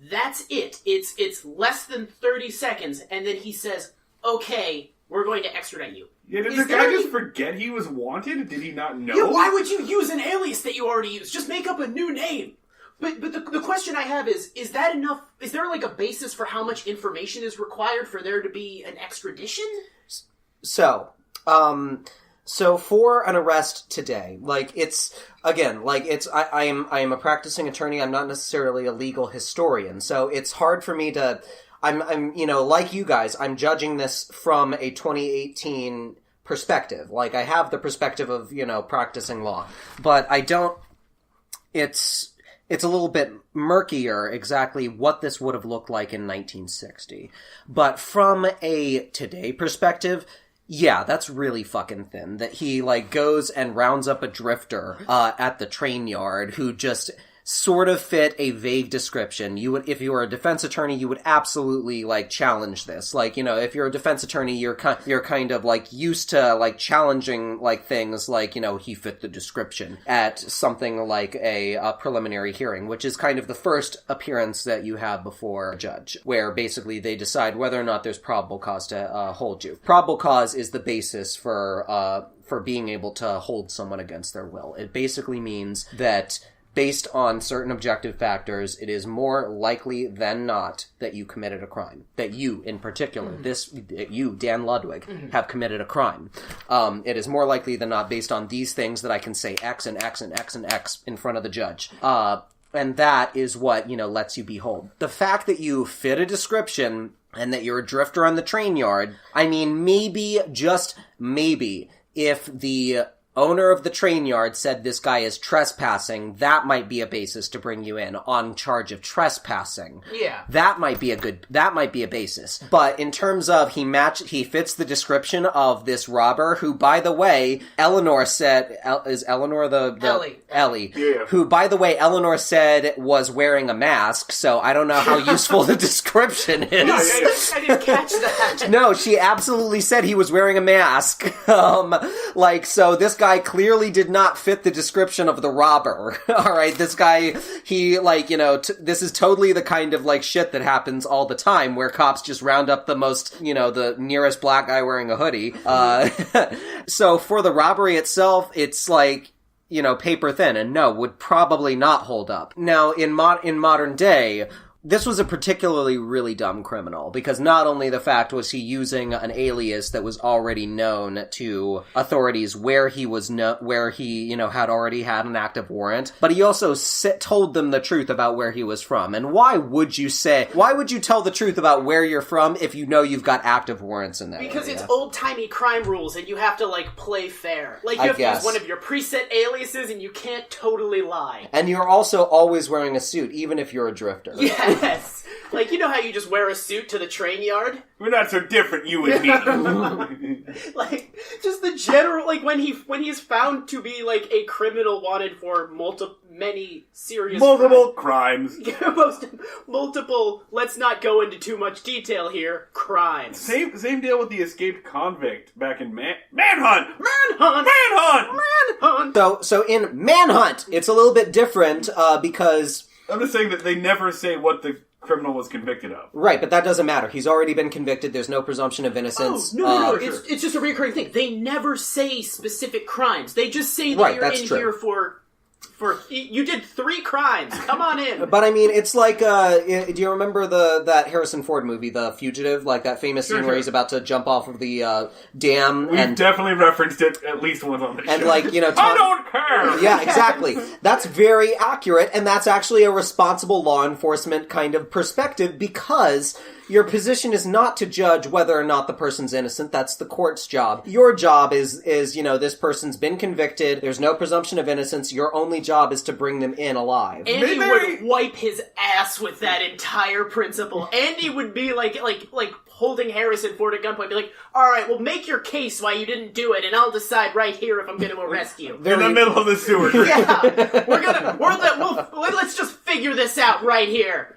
That's it. It's less than 30 seconds, and then he says, okay, we're going to extradite you. Yeah, did the guy just forget he was wanted? Did he not know? Yeah, why would you use an alias that you already used? Just make up a new name. But the question I have is that enough? Is there a basis for how much information is required for there to be an extradition? So for an arrest today, I am a practicing attorney. I'm not necessarily a legal historian, so it's hard for me to. I'm like you guys, I'm judging this from a 2018 perspective. I have the perspective of, practicing law. But I don't... It's a little bit murkier exactly what this would have looked like in 1960. But from a today perspective, yeah, that's really fucking thin. That he, goes and rounds up a drifter at the train yard who just sort of fit a vague description. You would, if you were a defense attorney, you would absolutely challenge this. If you're a defense attorney, you're kind of used to challenging things he fit the description at something like a preliminary hearing, which is kind of the first appearance that you have before a judge, where basically they decide whether or not there's probable cause to hold you. Probable cause is the basis for being able to hold someone against their will. It basically means that based on certain objective factors, it is more likely than not that you committed a crime. That you, in particular, you, Dan Ludwig, have committed a crime. It is more likely than not based on these things that I can say X and X and X and X in front of the judge. And that is what, lets you behold. The fact that you fit a description and that you're a drifter on the train yard, I mean, maybe, just maybe, if the owner of the train yard said this guy is trespassing, that might be a basis to bring you in on charge of trespassing. Yeah. That might be a basis. But in terms of he fits the description of this robber, who, by the way, Eleanor said, is Eleanor Ellie. Ellie. Yeah. Who, by the way, Eleanor said was wearing a mask, so I don't know how useful the description is. I didn't catch that. No, she absolutely said he was wearing a mask. So this guy clearly did not fit the description of the robber. Alright, this guy, this is totally the kind of, shit that happens all the time, where cops just round up the most, the nearest black guy wearing a hoodie. So for the robbery itself, it's paper thin, and no, would probably not hold up. Now, in modern day, this was a particularly really dumb criminal, because not only the fact was he using an alias that was already known to authorities where he had already had an active warrant, but he also told them the truth about where he was from. And why would you tell the truth about where you're from if you know you've got active warrants in that Because area? it's old-timey crime rules, and you have to, play fair. You have to use one of your preset aliases, and you can't totally lie. And you're also always wearing a suit, even if you're a drifter. Yes. You know how you just wear a suit to the train yard? We're not so different, you and me. Just the general, when he's found to be, a criminal wanted for many serious Multiple crimes. multiple, let's not go into too much detail here, crimes. Same deal with the escaped convict back in Manhunt! So in Manhunt, it's a little bit different, because... I'm just saying that they never say what the criminal was convicted of. Right, but that doesn't matter. He's already been convicted. There's no presumption of innocence. No. It's just a recurring thing. They never say specific crimes. They just say that you're in here for you did 3 crimes. Come on in. But I mean, it's do you remember that Harrison Ford movie, The Fugitive? That famous scene where he's about to jump off of the dam. We've definitely referenced it at least once on the show. And I don't care! Yeah, exactly. That's very accurate, and that's actually a responsible law enforcement kind of perspective, because your position is not to judge whether or not the person's innocent. That's the court's job. Your job is this person's been convicted. There's no presumption of innocence. Your only job is to bring them in alive. Andy would wipe his ass with that entire principle. Andy would be like holding Harrison Ford at gunpoint, be like, all right, well, make your case why you didn't do it, and I'll decide right here if I'm going to arrest you. In the middle of the sewer. Yeah, let's just figure this out right here.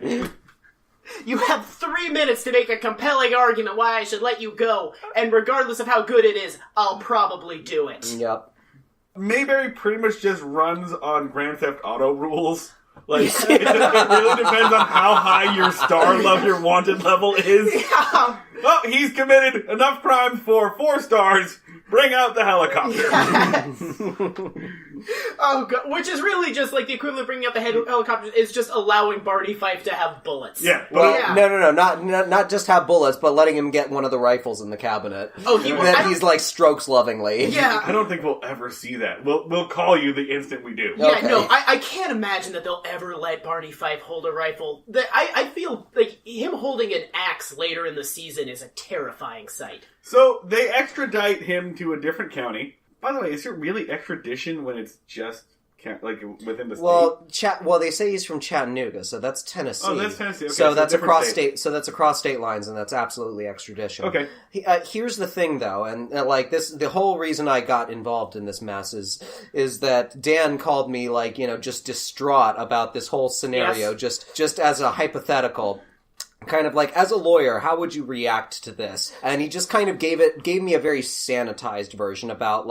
You have 3 minutes to make a compelling argument why I should let you go, and regardless of how good it is, I'll probably do it. Yep. Mayberry pretty much just runs on Grand Theft Auto rules. It really depends on how high your your wanted level is. Yeah. Well, he's committed enough crimes for 4 stars. Bring out the helicopter. Yes. Oh, God. Which is really just the equivalent of bringing out the helicopter is just allowing Barney Fife to have bullets. Yeah. Well, no, not just have bullets, but letting him get one of the rifles in the cabinet. Oh, he's strokes lovingly. Yeah. I don't think we'll ever see that. We'll call you the instant we do. Yeah, okay. no, I can't imagine that they'll ever let Barney Fife hold a rifle. I feel him holding an axe later in the season is a terrifying sight. So they extradite him to a different county. By the way, is it really extradition when it's just within the state? Well, they say he's from Chattanooga, so that's Tennessee. Oh, that's Tennessee. Okay, so that's across state. So that's across state lines, and that's absolutely extradition. Okay. Here's the thing, though, and the whole reason I got involved in this mess is that Dan called me just distraught about this whole scenario, yes. just as a hypothetical. Kind of as a lawyer, how would you react to this? And he just kind of gave me a very sanitized version about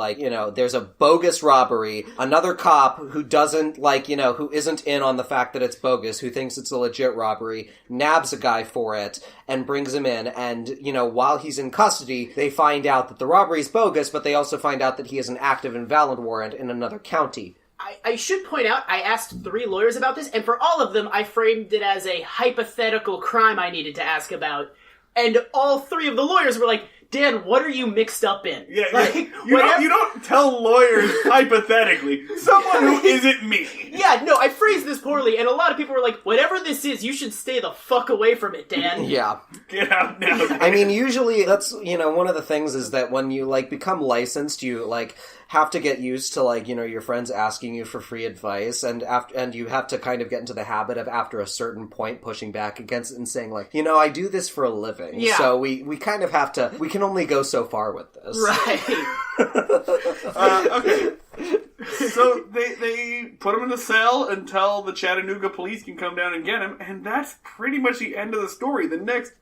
there's a bogus robbery, another cop who doesn't who isn't in on the fact that it's bogus, who thinks it's a legit robbery, nabs a guy for it and brings him in, and while he's in custody, they find out that the robbery is bogus, but they also find out that he has an active and valid warrant in another county. I should point out, I asked 3 lawyers about this, and for all of them, I framed it as a hypothetical crime I needed to ask about. And all 3 of the lawyers were like, Dan, what are you mixed up in? Yeah, like, you don't tell lawyers hypothetically, someone who isn't me. Yeah, no, I phrased this poorly, and a lot of people were like, whatever this is, you should stay the fuck away from it, Dan. Yeah. Get out now. Dan. I mean, usually that's, one of the things is that when you, become licensed, you, have to get used to, your friends asking you for free advice, and you have to kind of get into the habit of, after a certain point, pushing back against it and saying, I do this for a living. Yeah. So we kind of have to, we can only go so far with this. Right. Okay. So they put him in a cell until the Chattanooga police can come down and get him, and that's pretty much the end of the story.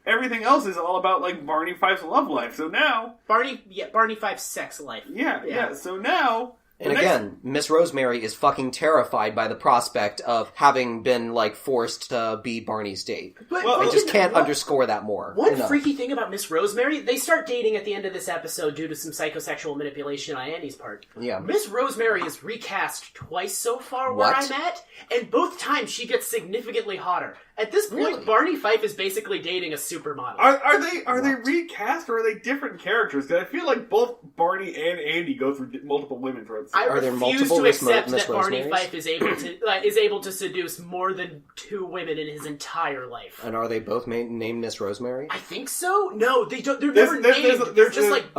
Everything else is all about, Barney Fife's love life. So now... Barney Fife's sex life. Yeah. So now... And again, Miss Rosemary is fucking terrified by the prospect of having been, forced to be Barney's date. But I just can't underscore that more. One freaky thing about Miss Rosemary, they start dating at the end of this episode due to some psychosexual manipulation on Andy's part. Yeah. Miss Rosemary is recast twice so far where I'm at, and both times she gets significantly hotter. At this point, really? Barney Fife is basically dating a supermodel. Are they recast, or are they different characters? Because I feel like both Barney and Andy go through multiple women throughout. I refuse to accept that Barney Fife is able to seduce more than 2 women in his entire life. And are they both named Miss Rosemary? I think so. No, they don't. They're never named. They're just like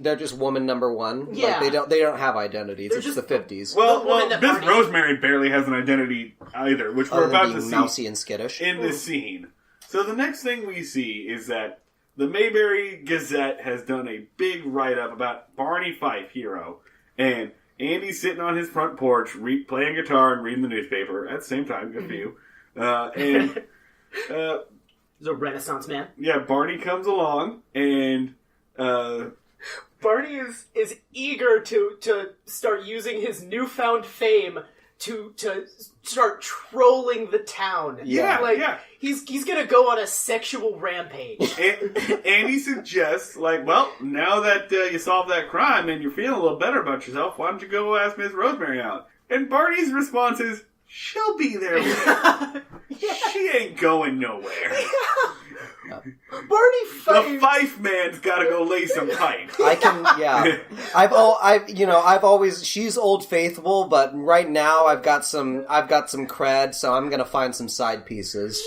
they're just woman number 1. Yeah, they don't have identities. It's just the 50s. Well, Miss Rosemary barely has an identity either, which we're about to see. Mousy and skittish in this scene. So the next thing we see is that the Mayberry Gazette has done a big write-up about Barney Fife, hero, and Andy's sitting on his front porch playing guitar and reading the newspaper at the same time. Good for you. He's a Renaissance man. Yeah, Barney comes along, and Barney is eager to start using his newfound fame to start trolling the town. Yeah. He's gonna go on a sexual rampage. And he suggests, now that you solved that crime and you're feeling a little better about yourself, why don't you go ask Miss Rosemary out? And Barney's response is, she'll be there. She ain't going nowhere. Barney Fife. The Fife man's got to go lay some pipe. I've always, she's Old Faithful, but right now I've got some cred, so I'm gonna find some side pieces.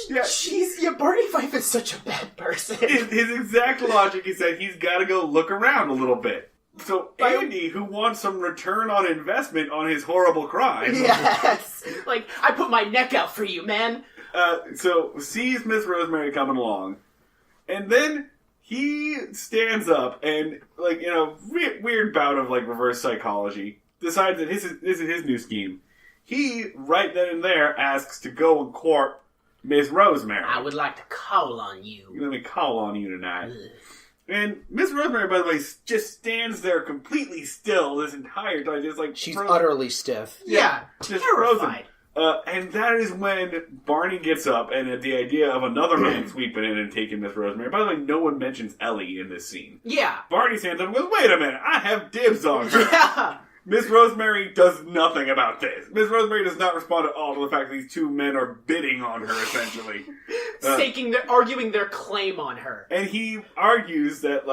Barney Fife is such a bad person. His exact logic is that he's got to go look around a little bit. So Andy, who wants some return on investment on his horrible crime, yes, I put my neck out for you, man. So sees Miss Rosemary coming along, and then he stands up and, weird bout of, reverse psychology, decides that this is his new scheme. He, right then and there, asks to go and court Miss Rosemary. I would like to call on you. Let me call on you tonight. Ugh. And Miss Rosemary, by the way, just stands there completely still this entire time, just she's frozen. Utterly stiff. Yeah, just terrified. Frozen. And that is when Barney gets up, and at the idea of another man sweeping in and taking Miss Rosemary. By the way, no one mentions Ellie in this scene. Yeah. Barney stands up and goes, wait a minute, I have dibs on her. Yeah. Miss Rosemary does nothing about this. Miss Rosemary does not respond at all to the fact that these 2 men are bidding on her, essentially. Arguing their claim on her. And he argues that,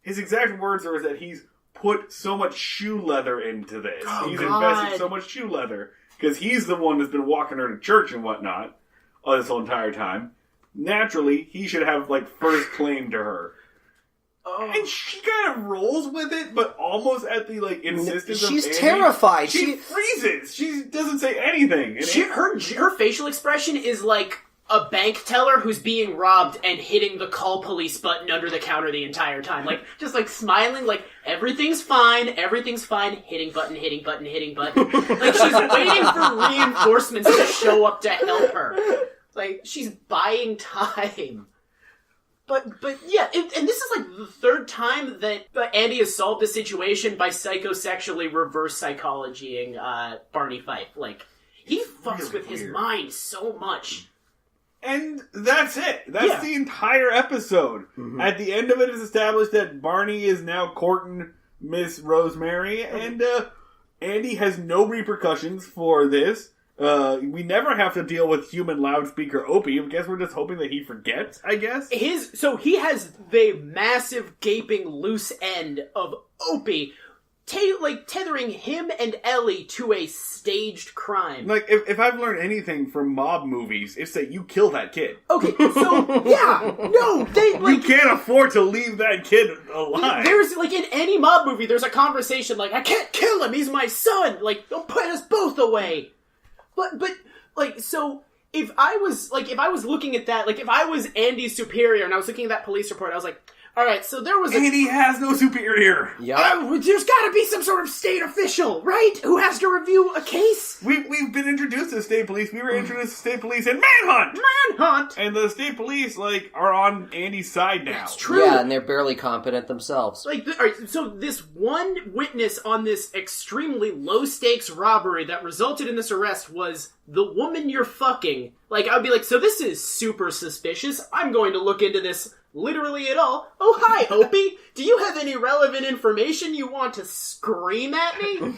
his exact words are that he's put so much shoe leather into this. He's invested so much shoe leather. Because he's the one that's been walking her to church and whatnot this whole entire time. Naturally, he should have, first claim to her. Oh. And she kind of rolls with it, but almost at the, insistence of Andy. She's terrified. She freezes. She doesn't say anything. Her facial expression is like a bank teller who's being robbed and hitting the call police button under the counter the entire time. Just smiling, everything's fine, hitting button. She's waiting for reinforcements to show up to help her. She's buying time. But yeah, and this is the 3rd time that Andy has solved the situation by psychosexually reverse psychologying Barney Fife. He fucks really with his mind so much. And that's it. That's the entire episode. Mm-hmm. At the end of it is established that Barney is now courting Miss Rosemary, and Andy has no repercussions for this. We never have to deal with human loudspeaker Opie. I guess we're just hoping that he forgets, I guess. So he has the massive gaping loose end of Opie, tethering him and Ellie to a staged crime. Like, if I've learned anything from mob movies, it's that you kill that kid. Okay, so, yeah, no, you can't afford to leave that kid alive. There's, in any mob movie, there's a conversation I can't kill him, he's my son! They'll put us both away! But, so, if I was looking at that, if I was Andy's superior and I was looking at that police report, I was like, alright, so there was Andy has no superior! Yep. There's gotta be some sort of state official, right? Who has to review a case? We've been introduced to state police. We were introduced to state police in Manhunt! Manhunt! And the state police, are on Andy's side now. That's true. Yeah, and they're barely competent themselves. Alright, so this one witness on this extremely low-stakes robbery that resulted in this arrest was the woman you're fucking. I'd be so this is super suspicious. I'm going to look into this literally at all. Oh, hi, Opie. Do you have any relevant information you want to scream at me?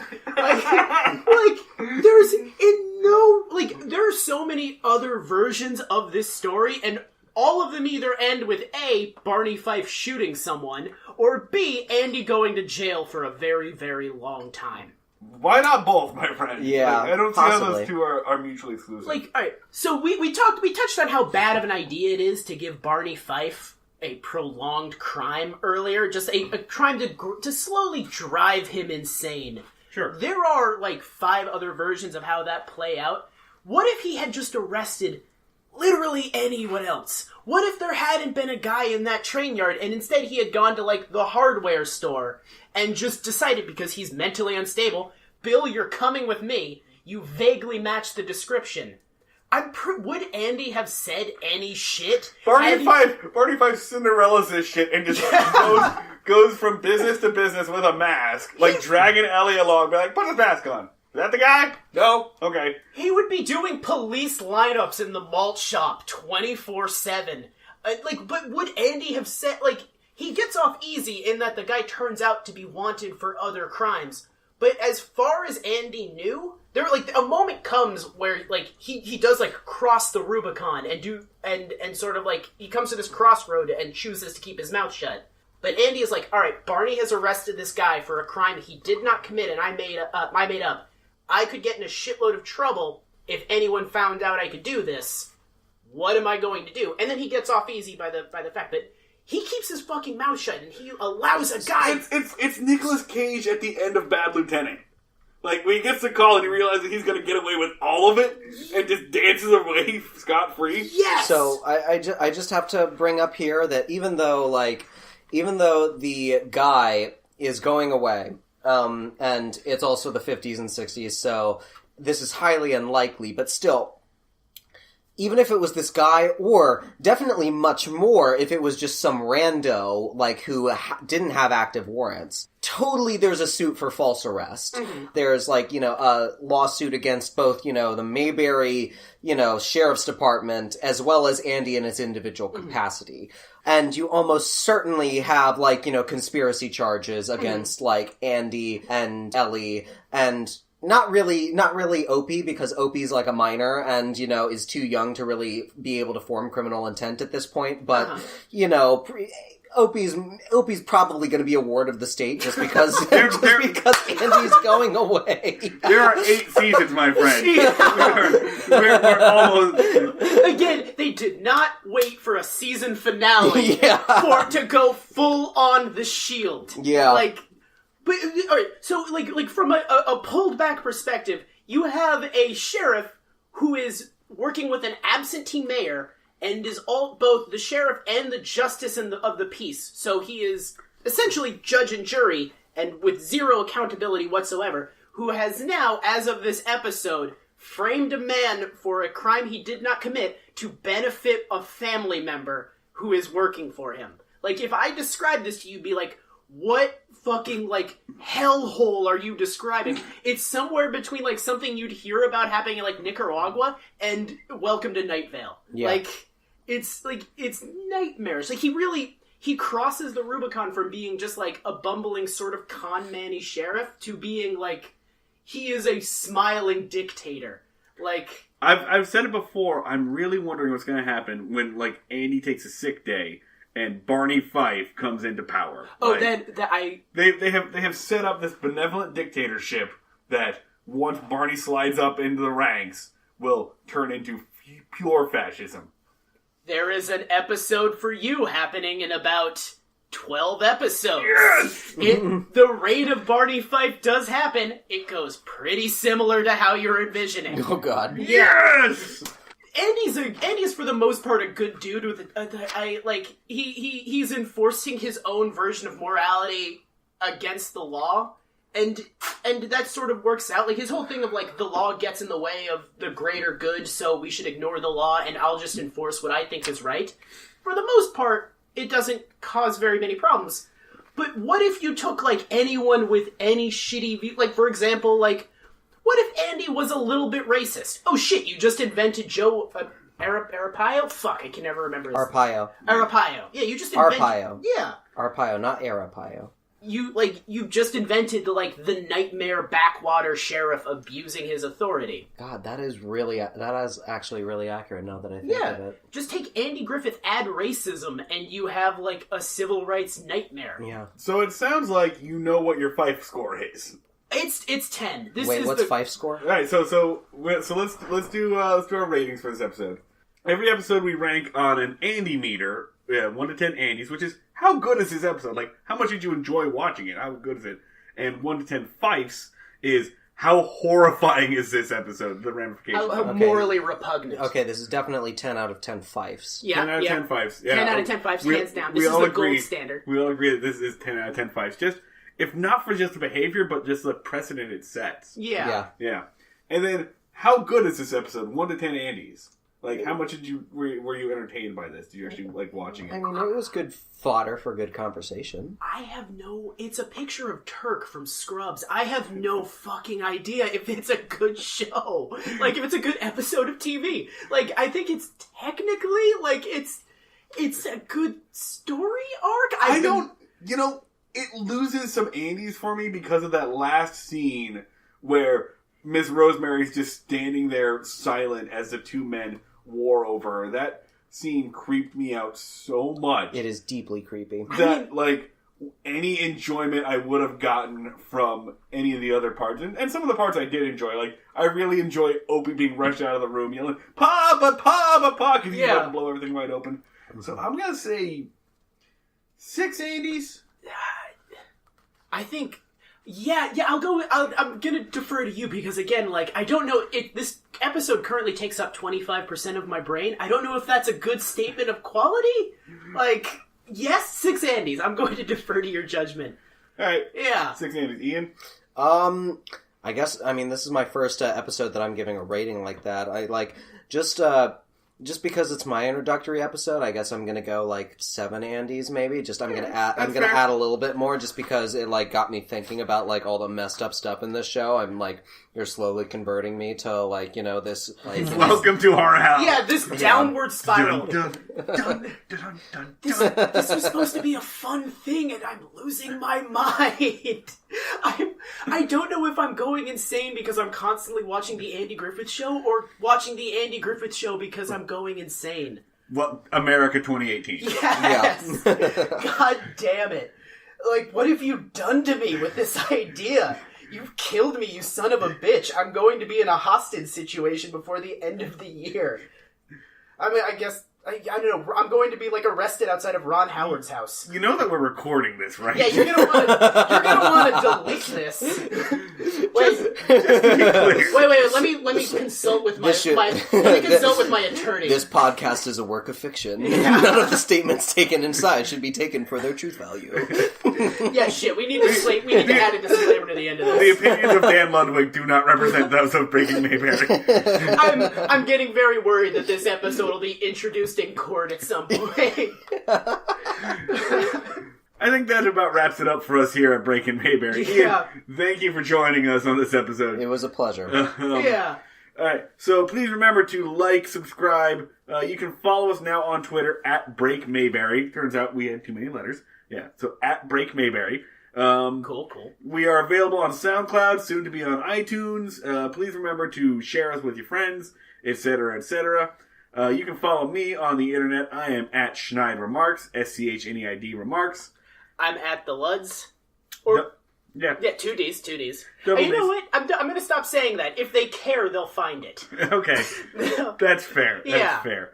There are so many other versions of this story, and all of them either end with A, Barney Fife shooting someone, or B, Andy going to jail for a very, very long time. Why not both, my friend? Yeah, I don't possibly. see how those two are mutually exclusive. Alright, so we touched on how bad of an idea it is to give Barney Fife a prolonged crime earlier, just a crime to slowly drive him insane. Sure. There are 5 other versions of how that play out. What if he had just arrested literally anyone else? What if there hadn't been a guy in that train yard and instead he had gone to the hardware store and just decided, because he's mentally unstable, Bill, you're coming with me. You vaguely match the description. Would Andy have said any shit? Barney Fife Cinderella's this shit and just goes from business to business with a mask, dragging Ellie along, be put his mask on. Is that the guy? No? Okay. He would be doing police lineups in the malt shop 24/7. But would Andy have said, he gets off easy in that the guy turns out to be wanted for other crimes. But as far as Andy knew, there a moment comes where he does cross the Rubicon and sort of he comes to this crossroad and chooses to keep his mouth shut. But Andy is alright, Barney has arrested this guy for a crime he did not commit and I made up. I could get in a shitload of trouble if anyone found out I could do this. What am I going to do? And then he gets off easy by the fact that he keeps his fucking mouth shut and he allows a guy... It's Nicolas Cage at the end of Bad Lieutenant. When he gets the call and he realizes he's going to get away with all of it and just dances away scot-free. Yes! So I just have to bring up here that even though the guy is going away, and it's also the 50s and 60s, so this is highly unlikely, but still... Even if it was this guy, or definitely much more if it was just some rando, who didn't have active warrants. Totally there's a suit for false arrest. Mm-hmm. There's, a lawsuit against both, the Mayberry, Sheriff's Department, as well as Andy in his individual capacity. Mm-hmm. And you almost certainly have, conspiracy charges against, Andy and Ellie, and... Not really Opie, because Opie's a minor and, is too young to really be able to form criminal intent at this point. But, Opie's probably going to be a ward of the state just because because Andy's going away. There are 8 seasons, my friend. We're almost... Again, they did not wait for a season finale to go full on the Shield. Yeah. But, alright, so, from a pulled back perspective, you have a sheriff who is working with an absentee mayor and is both the sheriff and the justice of the peace. So he is essentially judge and jury, and with zero accountability whatsoever, who has now, as of this episode, framed a man for a crime he did not commit to benefit a family member who is working for him. If I describe this to you, be what fucking, hellhole are you describing? It's somewhere between, something you'd hear about happening in, Nicaragua and Welcome to Night Vale. Yeah. It's nightmarish. He crosses the Rubicon from being just, a bumbling sort of con-man-y sheriff to being, he is a smiling dictator. Like, I've said it before. I'm really wondering what's going to happen when, like, Andy takes a sick day and Barney Fife comes into power. oh, Like, they have set up this benevolent dictatorship that once Barney slides up into the ranks will turn into pure fascism. there is an episode for you happening in about 12 episodes. Yes! The reign of Barney Fife does happen. It goes pretty similar to how you're envisioning. Oh God. Yes! Andy's for the most part a good dude with he's enforcing his own version of morality against the law, and that sort of works out. Like, his whole thing of, like, the law gets in the way of the greater good, so we should ignore the law and I'll just enforce what I think is right. For the most part, it doesn't cause very many problems. But what if you took, like, anyone with any shitty view, like, for example, like, what if Andy was a little bit racist? Oh shit, you just invented Joe Arpaio? Fuck, I can never remember his Arpaio. Arpaio. Yeah, you just invented... Arpaio. Yeah. Arpaio, not Arapaio. You just invented, the nightmare backwater sheriff abusing his authority. God, that is actually really accurate now that I think of it. Just take Andy Griffith, add racism, and you have, like, a civil rights nightmare. Yeah. So it sounds like you know what your Fife score is. It's 10. Wait, what's Fife's score? All right, so let's do our ratings for this episode. Every episode we rank on an Andy meter, 1 to 10 Andys, which is how good is this episode? Like, how much did you enjoy watching it? How good is it? And 1 to 10 Fifes is how horrifying is this episode? The ramifications. How morally repugnant. Okay, this is definitely 10 out of 10 Fifes. Yeah, 10 out of 10 Fifes. Yeah. 10 out of 10 Fifes, hands down. This is the gold standard. We all agree that this is 10 out of 10 Fifes. Just, if not for just the behavior, but just the precedent it sets. Yeah. And then, how good is this episode? 1 to 10 Andys. Like, how much were you entertained by this? Did you actually like watching it? I mean, it was good fodder for good conversation. It's a picture of Turk from Scrubs. I have no fucking idea if it's a good show. Like, if it's a good episode of TV. Like, I think it's technically, like, it's a good story arc. It loses some Andys for me because of that last scene where Miss Rosemary's just standing there silent as the two men war over her. That scene creeped me out so much. It is deeply creepy. That, any enjoyment I would have gotten from any of the other parts, and some of the parts I did enjoy. Like, I really enjoy Opie being rushed out of the room yelling, "Papa, Papa, Papa," because he's about to blow everything wide open. So I'm going to say 6 Andys. I think... Yeah, I'm gonna defer to you because, again, like, I don't know, this episode currently takes up 25% of my brain. I don't know if that's a good statement of quality. Like, yes, 6 Andys. I'm going to defer to your judgment. Alright. Yeah. 6 Andys. Ian? I guess, this is my first episode that I'm giving a rating like that. Just because it's my introductory episode, I guess I'm gonna go 7 Andys maybe. I'm gonna add a little bit more just because it got me thinking about all the messed up stuff in this show. I'm you're slowly converting me to this Welcome to our house. Yeah, this downward spiral. Dun, dun, dun, dun, This was supposed to be a fun thing, and I'm losing my mind. I don't know if I'm going insane because I'm constantly watching the Andy Griffith Show, or watching the Andy Griffith Show because I'm going insane. Well, America 2018. Yes. God damn it. What have you done to me with this idea? You've killed me, you son of a bitch. I'm going to be in a hostage situation before the end of the year. I guess... I don't know. I'm going to be arrested outside of Ron Howard's house. You know that we're recording this, right? Yeah, you're gonna want to delete this. Wait. Let me consult with my attorney. This podcast is a work of fiction. None of the statements taken inside should be taken for their truth value. Yeah, shit. We need to add a disclaimer to the end of this. The opinions of Dan Ludwig do not represent those of Breaking Mayberry. I'm getting very worried that this episode will be introduced in court at some point. I think that about wraps it up for us here at Breaking Mayberry. Yeah. Ian, thank you for joining us on this episode. It was a pleasure. Yeah. Alright, so please remember to subscribe. You can follow us now on Twitter at Break Mayberry. Turns out we had too many letters. Yeah, so at Break Mayberry. Cool. We are available on SoundCloud, soon to be on iTunes. Please remember to share us with your friends, etc., etc. You can follow me on the internet. I am at Schneid Remarks, SCHNEID Remarks. I'm at the Luds. Yeah, 2 Ds. Double Hey, you know Ds. what? I'm going to stop saying that. If they care, they'll find it. Okay, that's fair. That's fair.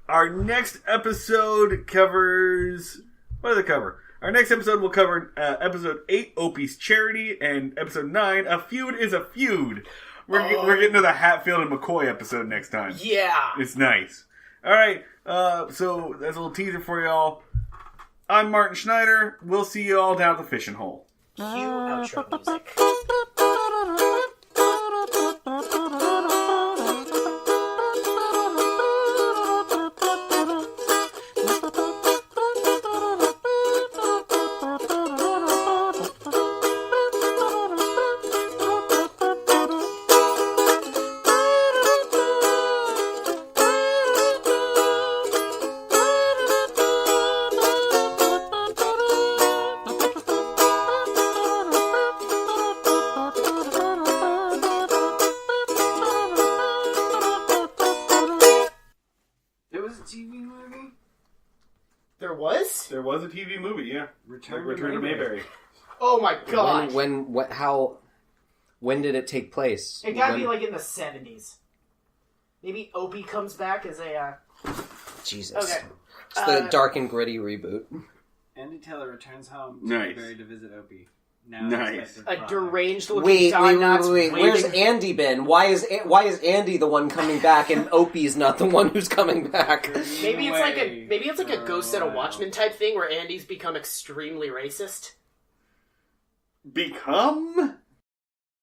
Our next episode covers... What does it cover? Our next episode will cover episode 8, Opie's Charity, and episode 9, A Feud is a Feud. We're getting to the Hatfield and McCoy episode next time. Yeah. It's nice. Alright, so that's a little teaser for y'all. I'm Martin Schneider. We'll see you all down at the fishing hole. Cue outro music. There was a TV movie, yeah. Return to Mayberry. Oh my god. When did it take place? It gotta be like in the 70s. Maybe Opie comes back as a, Jesus. Okay. It's the dark and gritty reboot. Andy Taylor returns home to Nice. Mayberry to visit Opie. Now Nice. a deranged looking Wait. waiting. Where's Andy been? Why is Andy the one coming back and Opie's not the one who's coming back? Maybe it's like a Ghost at a Watchman type thing where Andy's become extremely racist. Become?